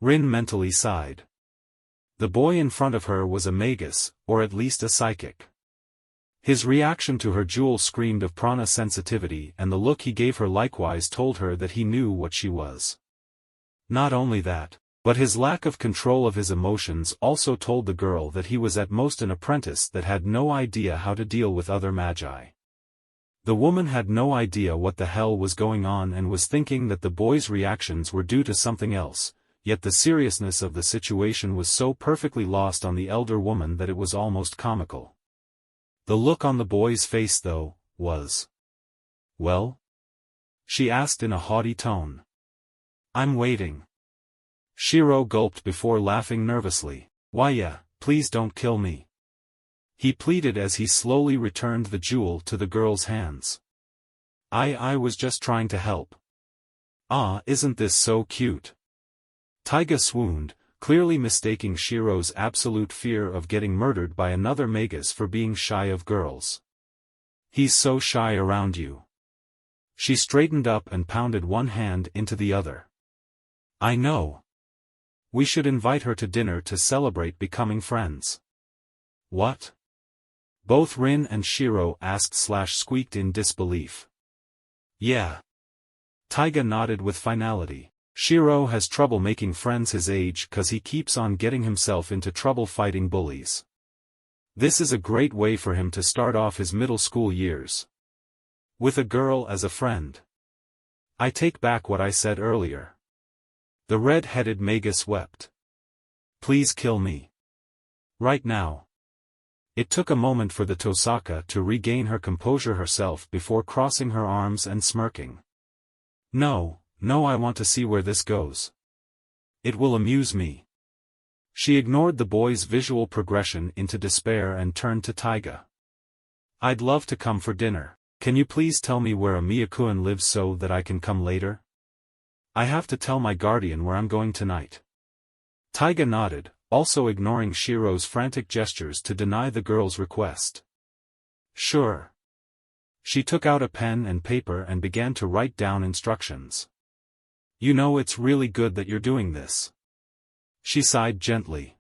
Rin mentally sighed. The boy in front of her was a magus, or at least a psychic. His reaction to her jewel screamed of prana sensitivity, and the look he gave her likewise told her that he knew what she was. Not only that, but his lack of control of his emotions also told the girl that he was at most an apprentice that had no idea how to deal with other magi. The woman had no idea what the hell was going on and was thinking that the boy's reactions were due to something else, yet the seriousness of the situation was so perfectly lost on the elder woman that it was almost comical. The look on the boy's face, though, was... Well? She asked in a haughty tone. I'm waiting. Shirou gulped before laughing nervously. Why, yeah, please don't kill me. He pleaded as he slowly returned the jewel to the girl's hands. I was just trying to help. Ah, isn't this so cute? Taiga swooned, clearly mistaking Shirou's absolute fear of getting murdered by another magus for being shy of girls. He's so shy around you. She straightened up and pounded one hand into the other. I know. We should invite her to dinner to celebrate becoming friends. What? Both Rin and Shirou asked/squeaked in disbelief. Yeah. Taiga nodded with finality. Shirou has trouble making friends his age cause he keeps on getting himself into trouble fighting bullies. This is a great way for him to start off his middle school years. With a girl as a friend. I take back what I said earlier. The red-headed magus wept. Please kill me. Right now. It took a moment for the Tosaka to regain her composure herself before crossing her arms and smirking. No, I want to see where this goes. It will amuse me. She ignored the boy's visual progression into despair and turned to Taiga. I'd love to come for dinner. Can you please tell me where Emiya-kun lives so that I can come later? I have to tell my guardian where I'm going tonight. Taiga nodded, also ignoring Shirou's frantic gestures to deny the girl's request. Sure. She took out a pen and paper and began to write down instructions. You know, it's really good that you're doing this. She sighed gently.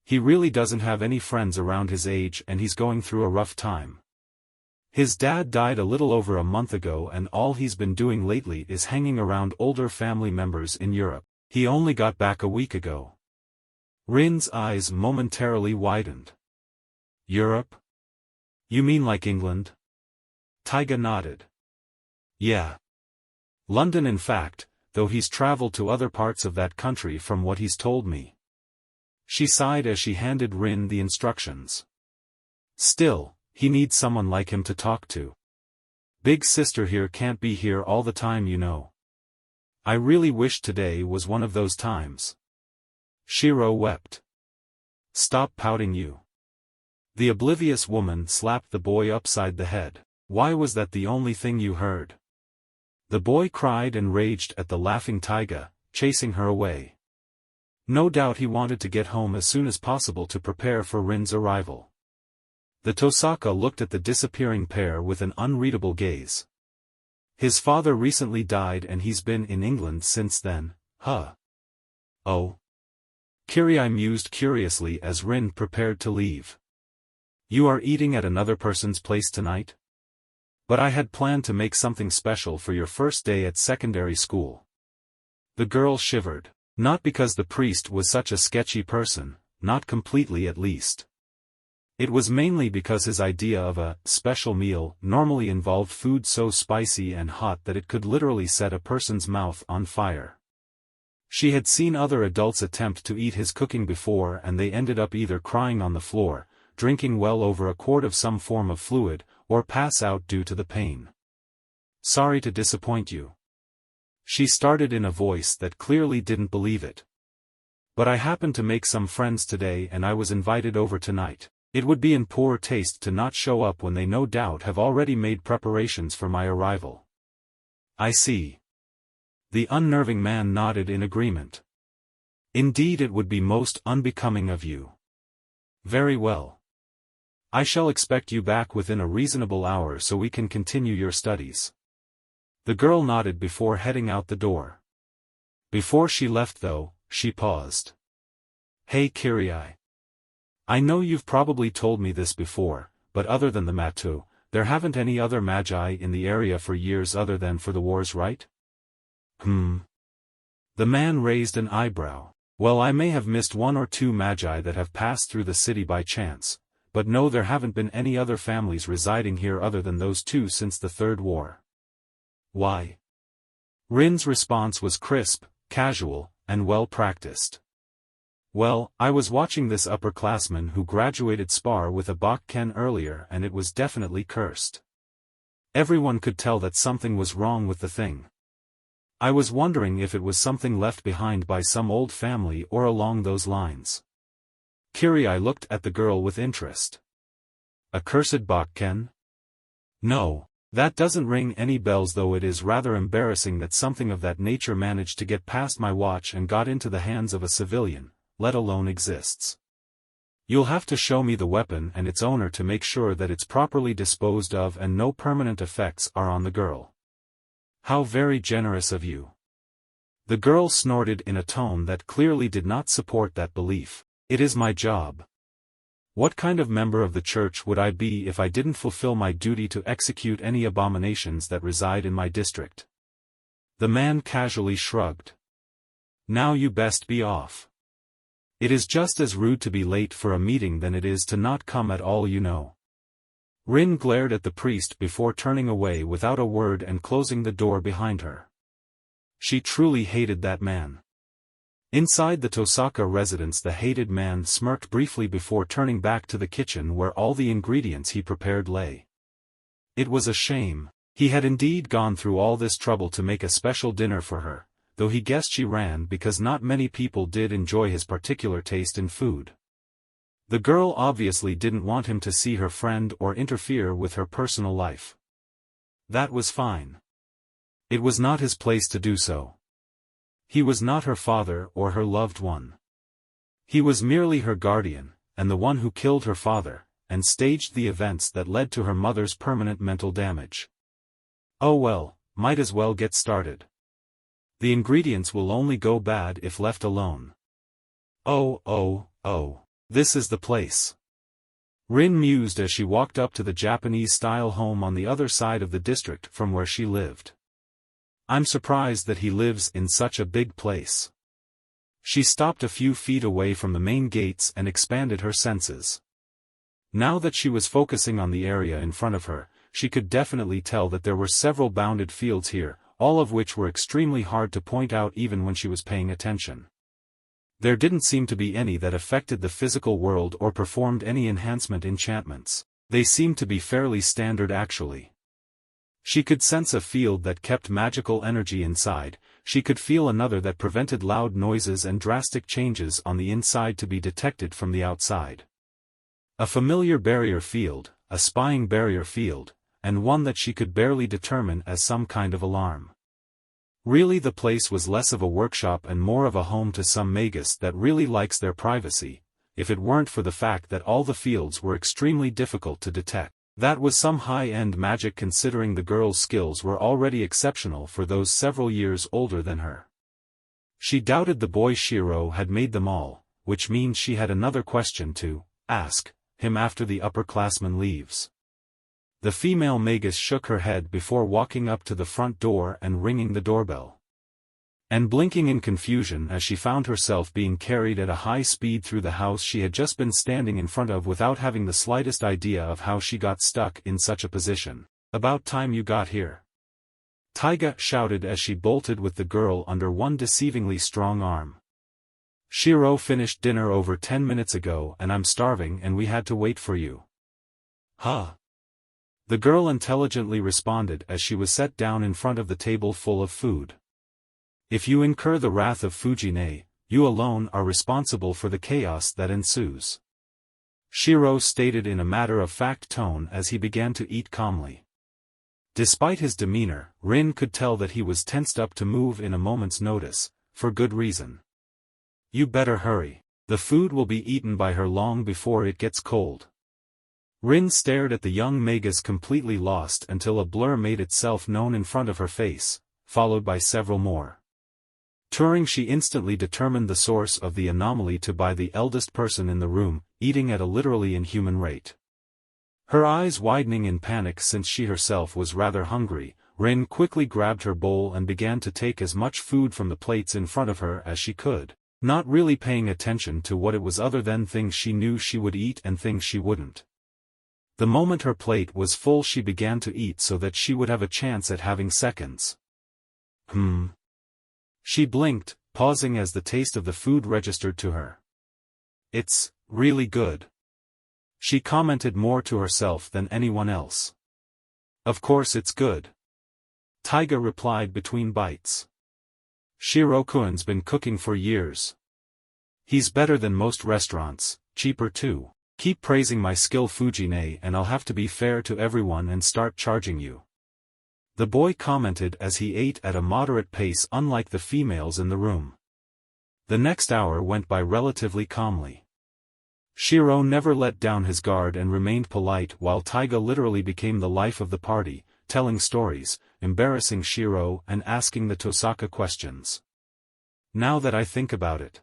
He really doesn't have any friends around his age and he's going through a rough time. His dad died a little over a month ago and all he's been doing lately is hanging around older family members in Europe. He only got back a week ago. Rin's eyes momentarily widened. Europe? You mean like England? Taiga nodded. Yeah. London in fact, though he's traveled to other parts of that country from what he's told me. She sighed as she handed Rin the instructions. Still, he needs someone like him to talk to. Big sister here can't be here all the time, you know. I really wish today was one of those times. Shirou wept. Stop pouting, you. The oblivious woman slapped the boy upside the head. Why was that the only thing you heard? The boy cried and raged at the laughing Taiga, chasing her away. No doubt he wanted to get home as soon as possible to prepare for Rin's arrival. The Tosaka looked at the disappearing pair with an unreadable gaze. His father recently died and he's been in England since then, huh? Oh. Kirai mused curiously as Rin prepared to leave. You are eating at another person's place tonight? But I had planned to make something special for your first day at secondary school. The girl shivered. Not because the priest was such a sketchy person, not completely at least. It was mainly because his idea of a special meal normally involved food so spicy and hot that it could literally set a person's mouth on fire. She had seen other adults attempt to eat his cooking before and they ended up either crying on the floor, drinking well over a quart of some form of fluid, or pass out due to the pain. Sorry to disappoint you. She started in a voice that clearly didn't believe it. But I happened to make some friends today and I was invited over tonight. It would be in poor taste to not show up when they no doubt have already made preparations for my arrival. I see. The unnerving man nodded in agreement. Indeed, it would be most unbecoming of you. Very well. I shall expect you back within a reasonable hour so we can continue your studies. The girl nodded before heading out the door. Before she left though, she paused. Hey Kirai. I know you've probably told me this before, but other than the Matu, there haven't any other magi in the area for years other than for the wars, right? The man raised an eyebrow. Well, I may have missed one or two magi that have passed through the city by chance, but no, there haven't been any other families residing here other than those two since the Third War. Why? Rin's response was crisp, casual, and well-practiced. Well, I was watching this upperclassman who graduated spar with a Bakken earlier and it was definitely cursed. Everyone could tell that something was wrong with the thing. I was wondering if it was something left behind by some old family or along those lines. Kirai looked at the girl with interest. A cursed Bakken? No. That doesn't ring any bells, though it is rather embarrassing that something of that nature managed to get past my watch and got into the hands of a civilian, let alone exists. You'll have to show me the weapon and its owner to make sure that it's properly disposed of and no permanent effects are on the girl. How very generous of you. The girl snorted in a tone that clearly did not support that belief. It is my job. What kind of member of the church would I be if I didn't fulfill my duty to execute any abominations that reside in my district? The man casually shrugged. Now you best be off. It is just as rude to be late for a meeting than it is to not come at all, you know. Rin glared at the priest before turning away without a word and closing the door behind her. She truly hated that man. Inside the Tosaka residence, the hated man smirked briefly before turning back to the kitchen where all the ingredients he prepared lay. It was a shame. He had indeed gone through all this trouble to make a special dinner for her, though he guessed she ran because not many people did enjoy his particular taste in food. The girl obviously didn't want him to see her friend or interfere with her personal life. That was fine. It was not his place to do so. He was not her father or her loved one. He was merely her guardian, and the one who killed her father, and staged the events that led to her mother's permanent mental damage. Oh well, might as well get started. The ingredients will only go bad if left alone. Oh, this is the place. Rin mused as she walked up to the Japanese-style home on the other side of the district from where she lived. I'm surprised that he lives in such a big place. She stopped a few feet away from the main gates and expanded her senses. Now that she was focusing on the area in front of her, she could definitely tell that there were several bounded fields here, all of which were extremely hard to point out even when she was paying attention. There didn't seem to be any that affected the physical world or performed any enhancement enchantments. They seemed to be fairly standard actually. She could sense a field that kept magical energy inside, she could feel another that prevented loud noises and drastic changes on the inside to be detected from the outside. A familiar barrier field, a spying barrier field, and one that she could barely determine as some kind of alarm. Really the place was less of a workshop and more of a home to some magus that really likes their privacy, if it weren't for the fact that all the fields were extremely difficult to detect. That was some high-end magic considering the girl's skills were already exceptional for those several years older than her. She doubted the boy Shirou had made them all, which means she had another question to ask him after the upperclassman leaves. The female magus shook her head before walking up to the front door and ringing the doorbell. And blinking in confusion as she found herself being carried at a high speed through the house she had just been standing in front of without having the slightest idea of how she got stuck in such a position. About time you got here. Taiga shouted as she bolted with the girl under one deceivingly strong arm. Shirou finished dinner over 10 minutes ago and I'm starving and we had to wait for you. Huh? The girl intelligently responded as she was set down in front of the table full of food. If you incur the wrath of Fujine, you alone are responsible for the chaos that ensues. Shirou stated in a matter-of-fact tone as he began to eat calmly. Despite his demeanor, Rin could tell that he was tensed up to move in a moment's notice, for good reason. You better hurry. The food will be eaten by her long before it gets cold. Rin stared at the young magus completely lost until a blur made itself known in front of her face, followed by several more. Turing she instantly determined the source of the anomaly to be the eldest person in the room, eating at a literally inhuman rate. Her eyes widening in panic since she herself was rather hungry, Rin quickly grabbed her bowl and began to take as much food from the plates in front of her as she could, not really paying attention to what it was other than things she knew she would eat and things she wouldn't. The moment her plate was full she began to eat so that she would have a chance at having seconds. She blinked, pausing as the taste of the food registered to her. It's really good. She commented more to herself than anyone else. Of course it's good. Taiga replied between bites. Shirou-kun's been cooking for years. He's better than most restaurants, cheaper too. Keep praising my skill Fujine and I'll have to be fair to everyone and start charging you. The boy commented as he ate at a moderate pace unlike the females in the room. The next hour went by relatively calmly. Shirou never let down his guard and remained polite while Taiga literally became the life of the party, telling stories, embarrassing Shirou and asking the Tosaka questions. Now that I think about it.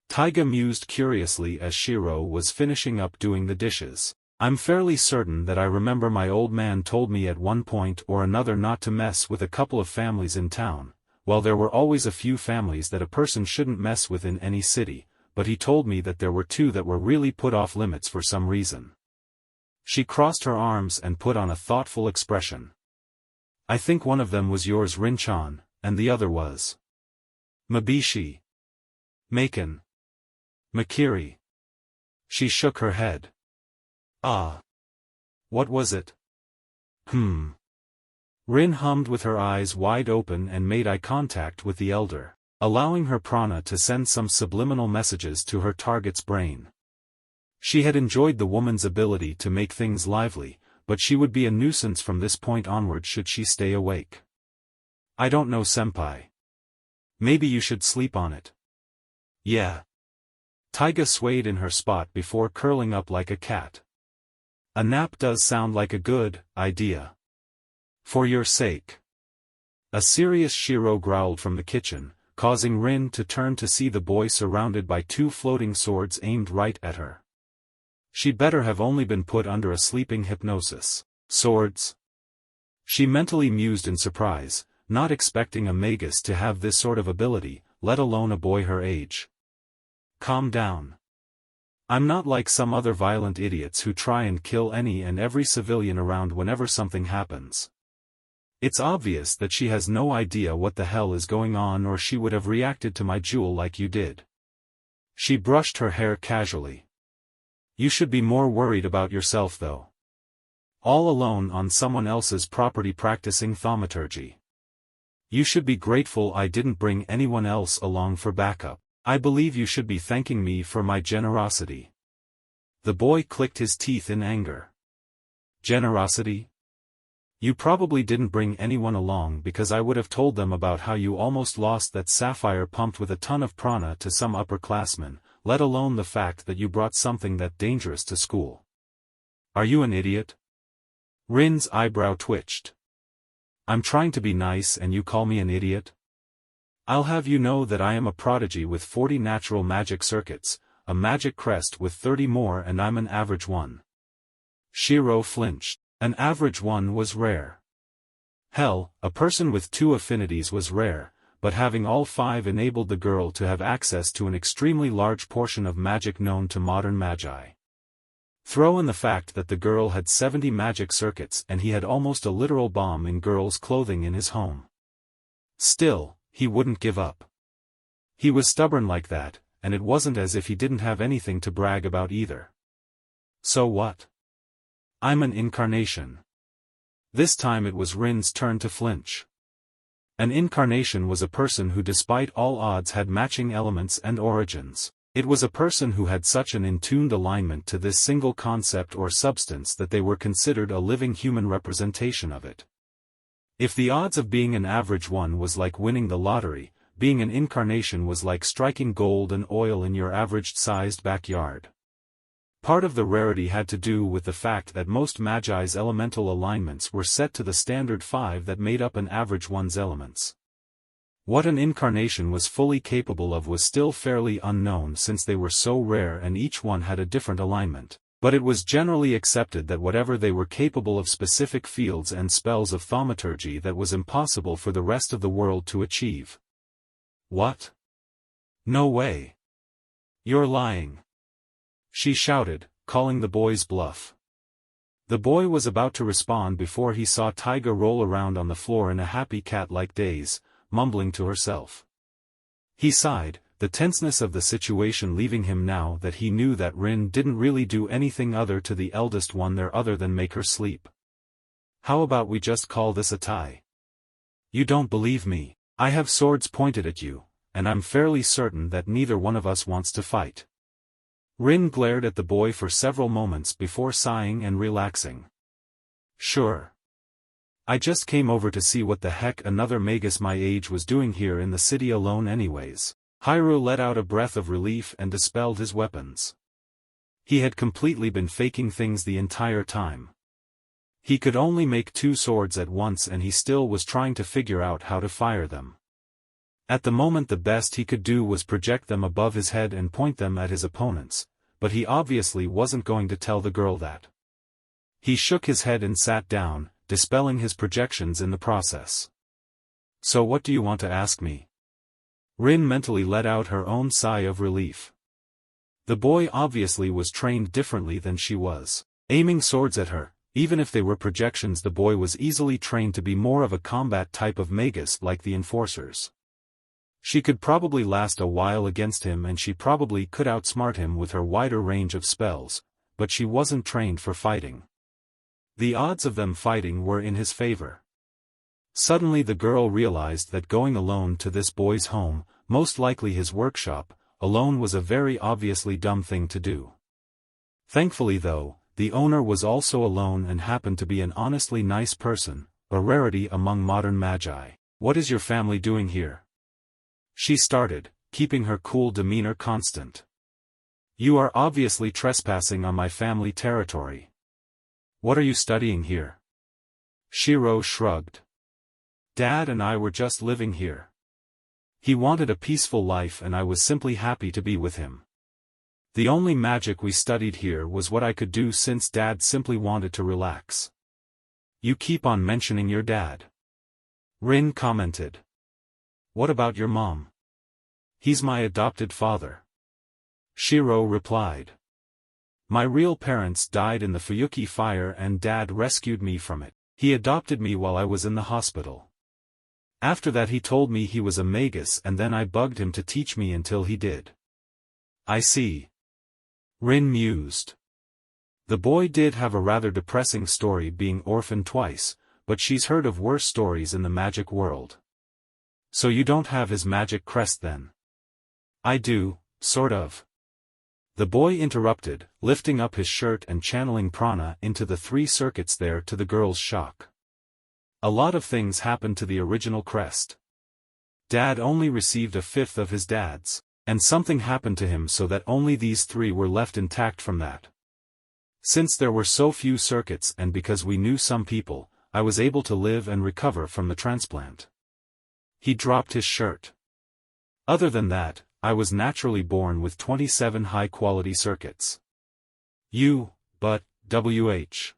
Taiga mused curiously as Shirou was finishing up doing the dishes. I'm fairly certain that I remember my old man told me at one point or another not to mess with a couple of families in town, while there were always a few families that a person shouldn't mess with in any city, but he told me that there were two that were really put off limits for some reason. She crossed her arms and put on a thoughtful expression. I think one of them was yours Rin-chan, and the other was Mabishi. Maken. Makiri. She shook her head. Ah. What was it? Rin hummed with her eyes wide open and made eye contact with the elder, allowing her prana to send some subliminal messages to her target's brain. She had enjoyed the woman's ability to make things lively, but she would be a nuisance from this point onward should she stay awake. I don't know senpai. Maybe you should sleep on it. Yeah. Taiga swayed in her spot before curling up like a cat. A nap does sound like a good idea. For your sake. A serious Shirou growled from the kitchen, causing Rin to turn to see the boy surrounded by two floating swords aimed right at her. She'd better have only been put under a sleeping hypnosis. Swords? She mentally mused in surprise, not expecting a magus to have this sort of ability, let alone a boy her age. Calm down. I'm not like some other violent idiots who try and kill any and every civilian around whenever something happens. It's obvious that she has no idea what the hell is going on, or she would have reacted to my jewel like you did. She brushed her hair casually. You should be more worried about yourself though. All alone on someone else's property practicing thaumaturgy. You should be grateful I didn't bring anyone else along for backup. I believe you should be thanking me for my generosity. The boy clicked his teeth in anger. Generosity? You probably didn't bring anyone along because I would have told them about how you almost lost that sapphire pumped with a ton of prana to some upperclassmen, let alone the fact that you brought something that dangerous to school. Are you an idiot? Rin's eyebrow twitched. I'm trying to be nice and you call me an idiot? I'll have you know that I am a prodigy with 40 natural magic circuits, a magic crest with 30 more, and I'm an average one. Shirou flinched. An average one was rare. Hell, a person with 2 affinities was rare, but having all 5 enabled the girl to have access to an extremely large portion of magic known to modern magi. Throw in the fact that the girl had 70 magic circuits and he had almost a literal bomb in girl's clothing in his home. Still, he wouldn't give up. He was stubborn like that, and it wasn't as if he didn't have anything to brag about either. So what? I'm an incarnation. This time it was Rin's turn to flinch. An incarnation was a person who despite all odds had matching elements and origins. It was a person who had such an in-tuned alignment to this single concept or substance that they were considered a living human representation of it. If the odds of being an average one was like winning the lottery, being an incarnation was like striking gold and oil in your average-sized backyard. Part of the rarity had to do with the fact that most magi's elemental alignments were set to the standard 5 that made up an average one's elements. What an incarnation was fully capable of was still fairly unknown since they were so rare and each one had a different alignment, but it was generally accepted that whatever they were capable of specific fields and spells of thaumaturgy that was impossible for the rest of the world to achieve. What? No way. You're lying. She shouted, calling the boy's bluff. The boy was about to respond before he saw Taiga roll around on the floor in a happy cat-like daze, mumbling to herself. He sighed, the tenseness of the situation leaving him now that he knew that Rin didn't really do anything other to the eldest one there other than make her sleep. How about we just call this a tie? You don't believe me. I have swords pointed at you, and I'm fairly certain that neither one of us wants to fight. Rin glared at the boy for several moments before sighing and relaxing. Sure. I just came over to see what the heck another magus my age was doing here in the city alone anyways. Shirou let out a breath of relief and dispelled his weapons. He had completely been faking things the entire time. He could only make 2 swords at once and he still was trying to figure out how to fire them. At the moment the best he could do was project them above his head and point them at his opponents, but he obviously wasn't going to tell the girl that. He shook his head and sat down, dispelling his projections in the process. So what do you want to ask me? Rin mentally let out her own sigh of relief. The boy obviously was trained differently than she was. Aiming swords at her, even if they were projections, the boy was easily trained to be more of a combat type of magus like the enforcers. She could probably last a while against him and she probably could outsmart him with her wider range of spells, but she wasn't trained for fighting. The odds of them fighting were in his favor. Suddenly the girl realized that going alone to this boy's home, most likely his workshop, alone was a very obviously dumb thing to do. Thankfully though, the owner was also alone and happened to be an honestly nice person, a rarity among modern magi. What is your family doing here? She started, keeping her cool demeanor constant. You are obviously trespassing on my family territory. What are you studying here? Shirou shrugged. Dad and I were just living here. He wanted a peaceful life and I was simply happy to be with him. The only magic we studied here was what I could do since Dad simply wanted to relax. You keep on mentioning your dad. Rin commented. What about your mom? He's my adopted father. Shirou replied. My real parents died in the Fuyuki fire and Dad rescued me from it. He adopted me while I was in the hospital. After that he told me he was a magus and then I bugged him to teach me until he did. I see. Rin mused. The boy did have a rather depressing story being orphaned twice, but she's heard of worse stories in the magic world. So you don't have his magic crest then? I do, sort of. The boy interrupted, lifting up his shirt and channeling prana into the 3 circuits there to the girl's shock. A lot of things happened to the original crest. Dad only received a fifth of his dad's, and something happened to him so that only these 3 were left intact from that. Since there were so few circuits and because we knew some people, I was able to live and recover from the transplant. He dropped his shirt. Other than that, I was naturally born with 27 high-quality circuits. But, wh.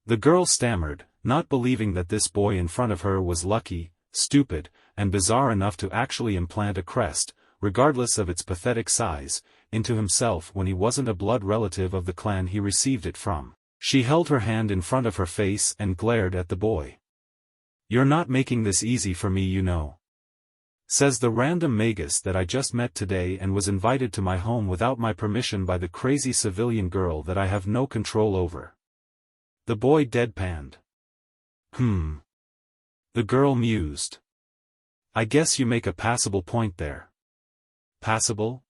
The girl stammered, not believing that this boy in front of her was lucky, stupid, and bizarre enough to actually implant a crest, regardless of its pathetic size, into himself when he wasn't a blood relative of the clan he received it from. She held her hand in front of her face and glared at the boy. You're not making this easy for me, you know. Says the random magus that I just met today and was invited to my home without my permission by the crazy civilian girl that I have no control over. The boy deadpanned. The girl mused. I guess you make a passable point there. Passable?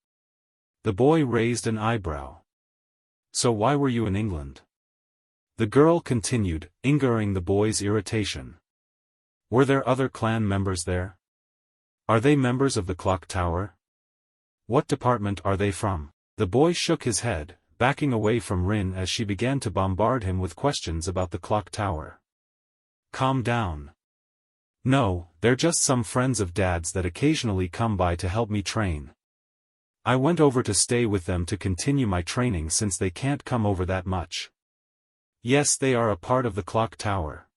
The boy raised an eyebrow. So why were you in England? The girl continued, angering the boy's irritation. Were there other clan members there? Are they members of the clock tower? What department are they from? The boy shook his head, backing away from Rin as she began to bombard him with questions about the clock tower. Calm down. No, they're just some friends of Dad's that occasionally come by to help me train. I went over to stay with them to continue my training since they can't come over that much. Yes, they are a part of the clock tower.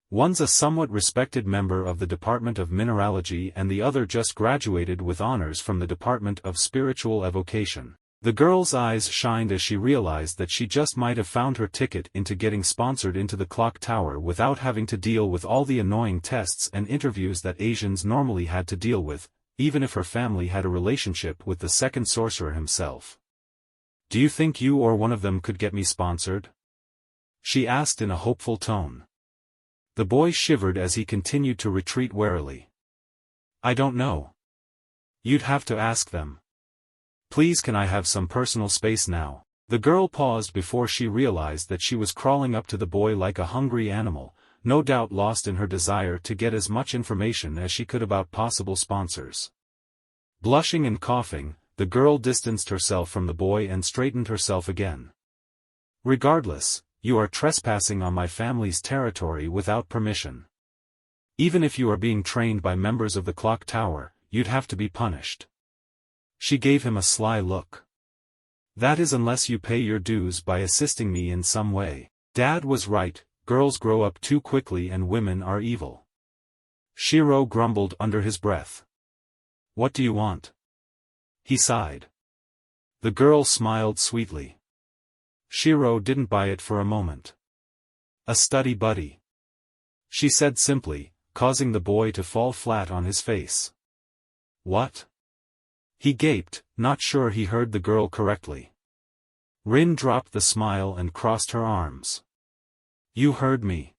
One's a somewhat respected member of the Department of Mineralogy and the other just graduated with honors from the Department of Spiritual Evocation. The girl's eyes shined as she realized that she just might have found her ticket into getting sponsored into the clock tower without having to deal with all the annoying tests and interviews that Asians normally had to deal with, even if her family had a relationship with the second sorcerer himself. Do you think you or one of them could get me sponsored? She asked in a hopeful tone. The boy shivered as he continued to retreat warily. I don't know. You'd have to ask them. Please, can I have some personal space now? The girl paused before she realized that she was crawling up to the boy like a hungry animal, no doubt lost in her desire to get as much information as she could about possible sponsors. Blushing and coughing, the girl distanced herself from the boy and straightened herself again. Regardless, you are trespassing on my family's territory without permission. Even if you are being trained by members of the clock tower, you'd have to be punished. She gave him a sly look. That is, unless you pay your dues by assisting me in some way. Dad was right, girls grow up too quickly and women are evil. Shirou grumbled under his breath. What do you want? He sighed. The girl smiled sweetly. Shirou didn't buy it for a moment. A study buddy, she said simply, causing the boy to fall flat on his face. What? He gaped, not sure he heard the girl correctly. Rin dropped the smile and crossed her arms. You heard me.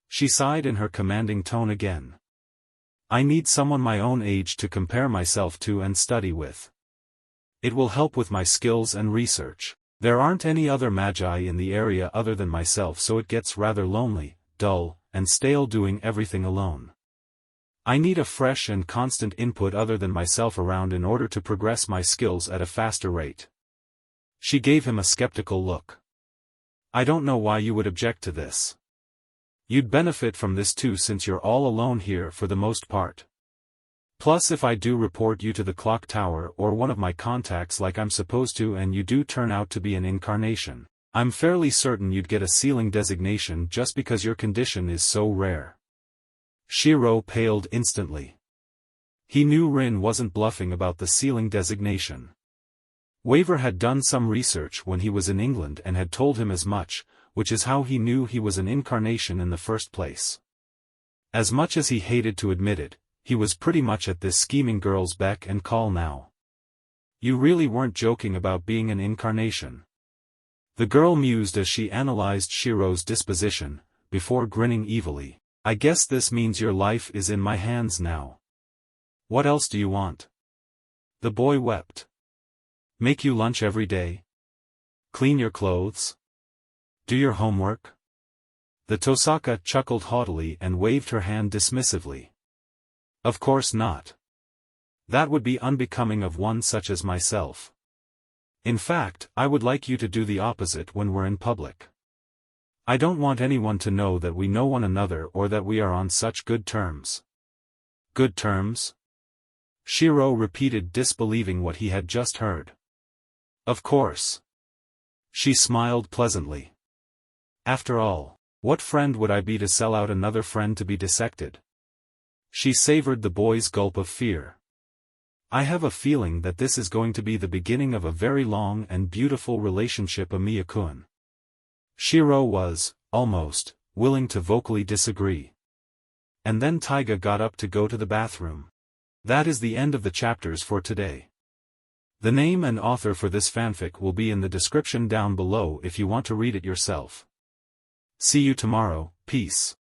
She sighed in her commanding tone again. I need someone my own age to compare myself to and study with. It will help with my skills and research. There aren't any other magi in the area other than myself, so it gets rather lonely, dull, and stale doing everything alone. I need a fresh and constant input other than myself around in order to progress my skills at a faster rate. She gave him a skeptical look. I don't know why you would object to this. You'd benefit from this too since you're all alone here for the most part. Plus if I do report you to the clock tower or one of my contacts like I'm supposed to and you do turn out to be an incarnation, I'm fairly certain you'd get a sealing designation just because your condition is so rare. Shirou paled instantly. He knew Rin wasn't bluffing about the sealing designation. Waver had done some research when he was in England and had told him as much, which is how he knew he was an incarnation in the first place. As much as he hated to admit it, he was pretty much at this scheming girl's beck and call now. You really weren't joking about being an incarnation. The girl mused as she analyzed Shirou's disposition, before grinning evilly. I guess this means your life is in my hands now. What else do you want? The boy wept. Make you lunch every day? Clean your clothes? Do your homework? The Tosaka chuckled haughtily and waved her hand dismissively. Of course not. That would be unbecoming of one such as myself. In fact, I would like you to do the opposite when we're in public. I don't want anyone to know that we know one another or that we are on such good terms. Good terms? Shirou repeated, disbelieving what he had just heard. Of course. She smiled pleasantly. After all, what friend would I be to sell out another friend to be dissected? She savored the boy's gulp of fear. I have a feeling that this is going to be the beginning of a very long and beautiful relationship, Emiya-kun. Shirou was, almost, willing to vocally disagree. And then Taiga got up to go to the bathroom. That is the end of the chapters for today. The name and author for this fanfic will be in the description down below if you want to read it yourself. See you tomorrow, peace.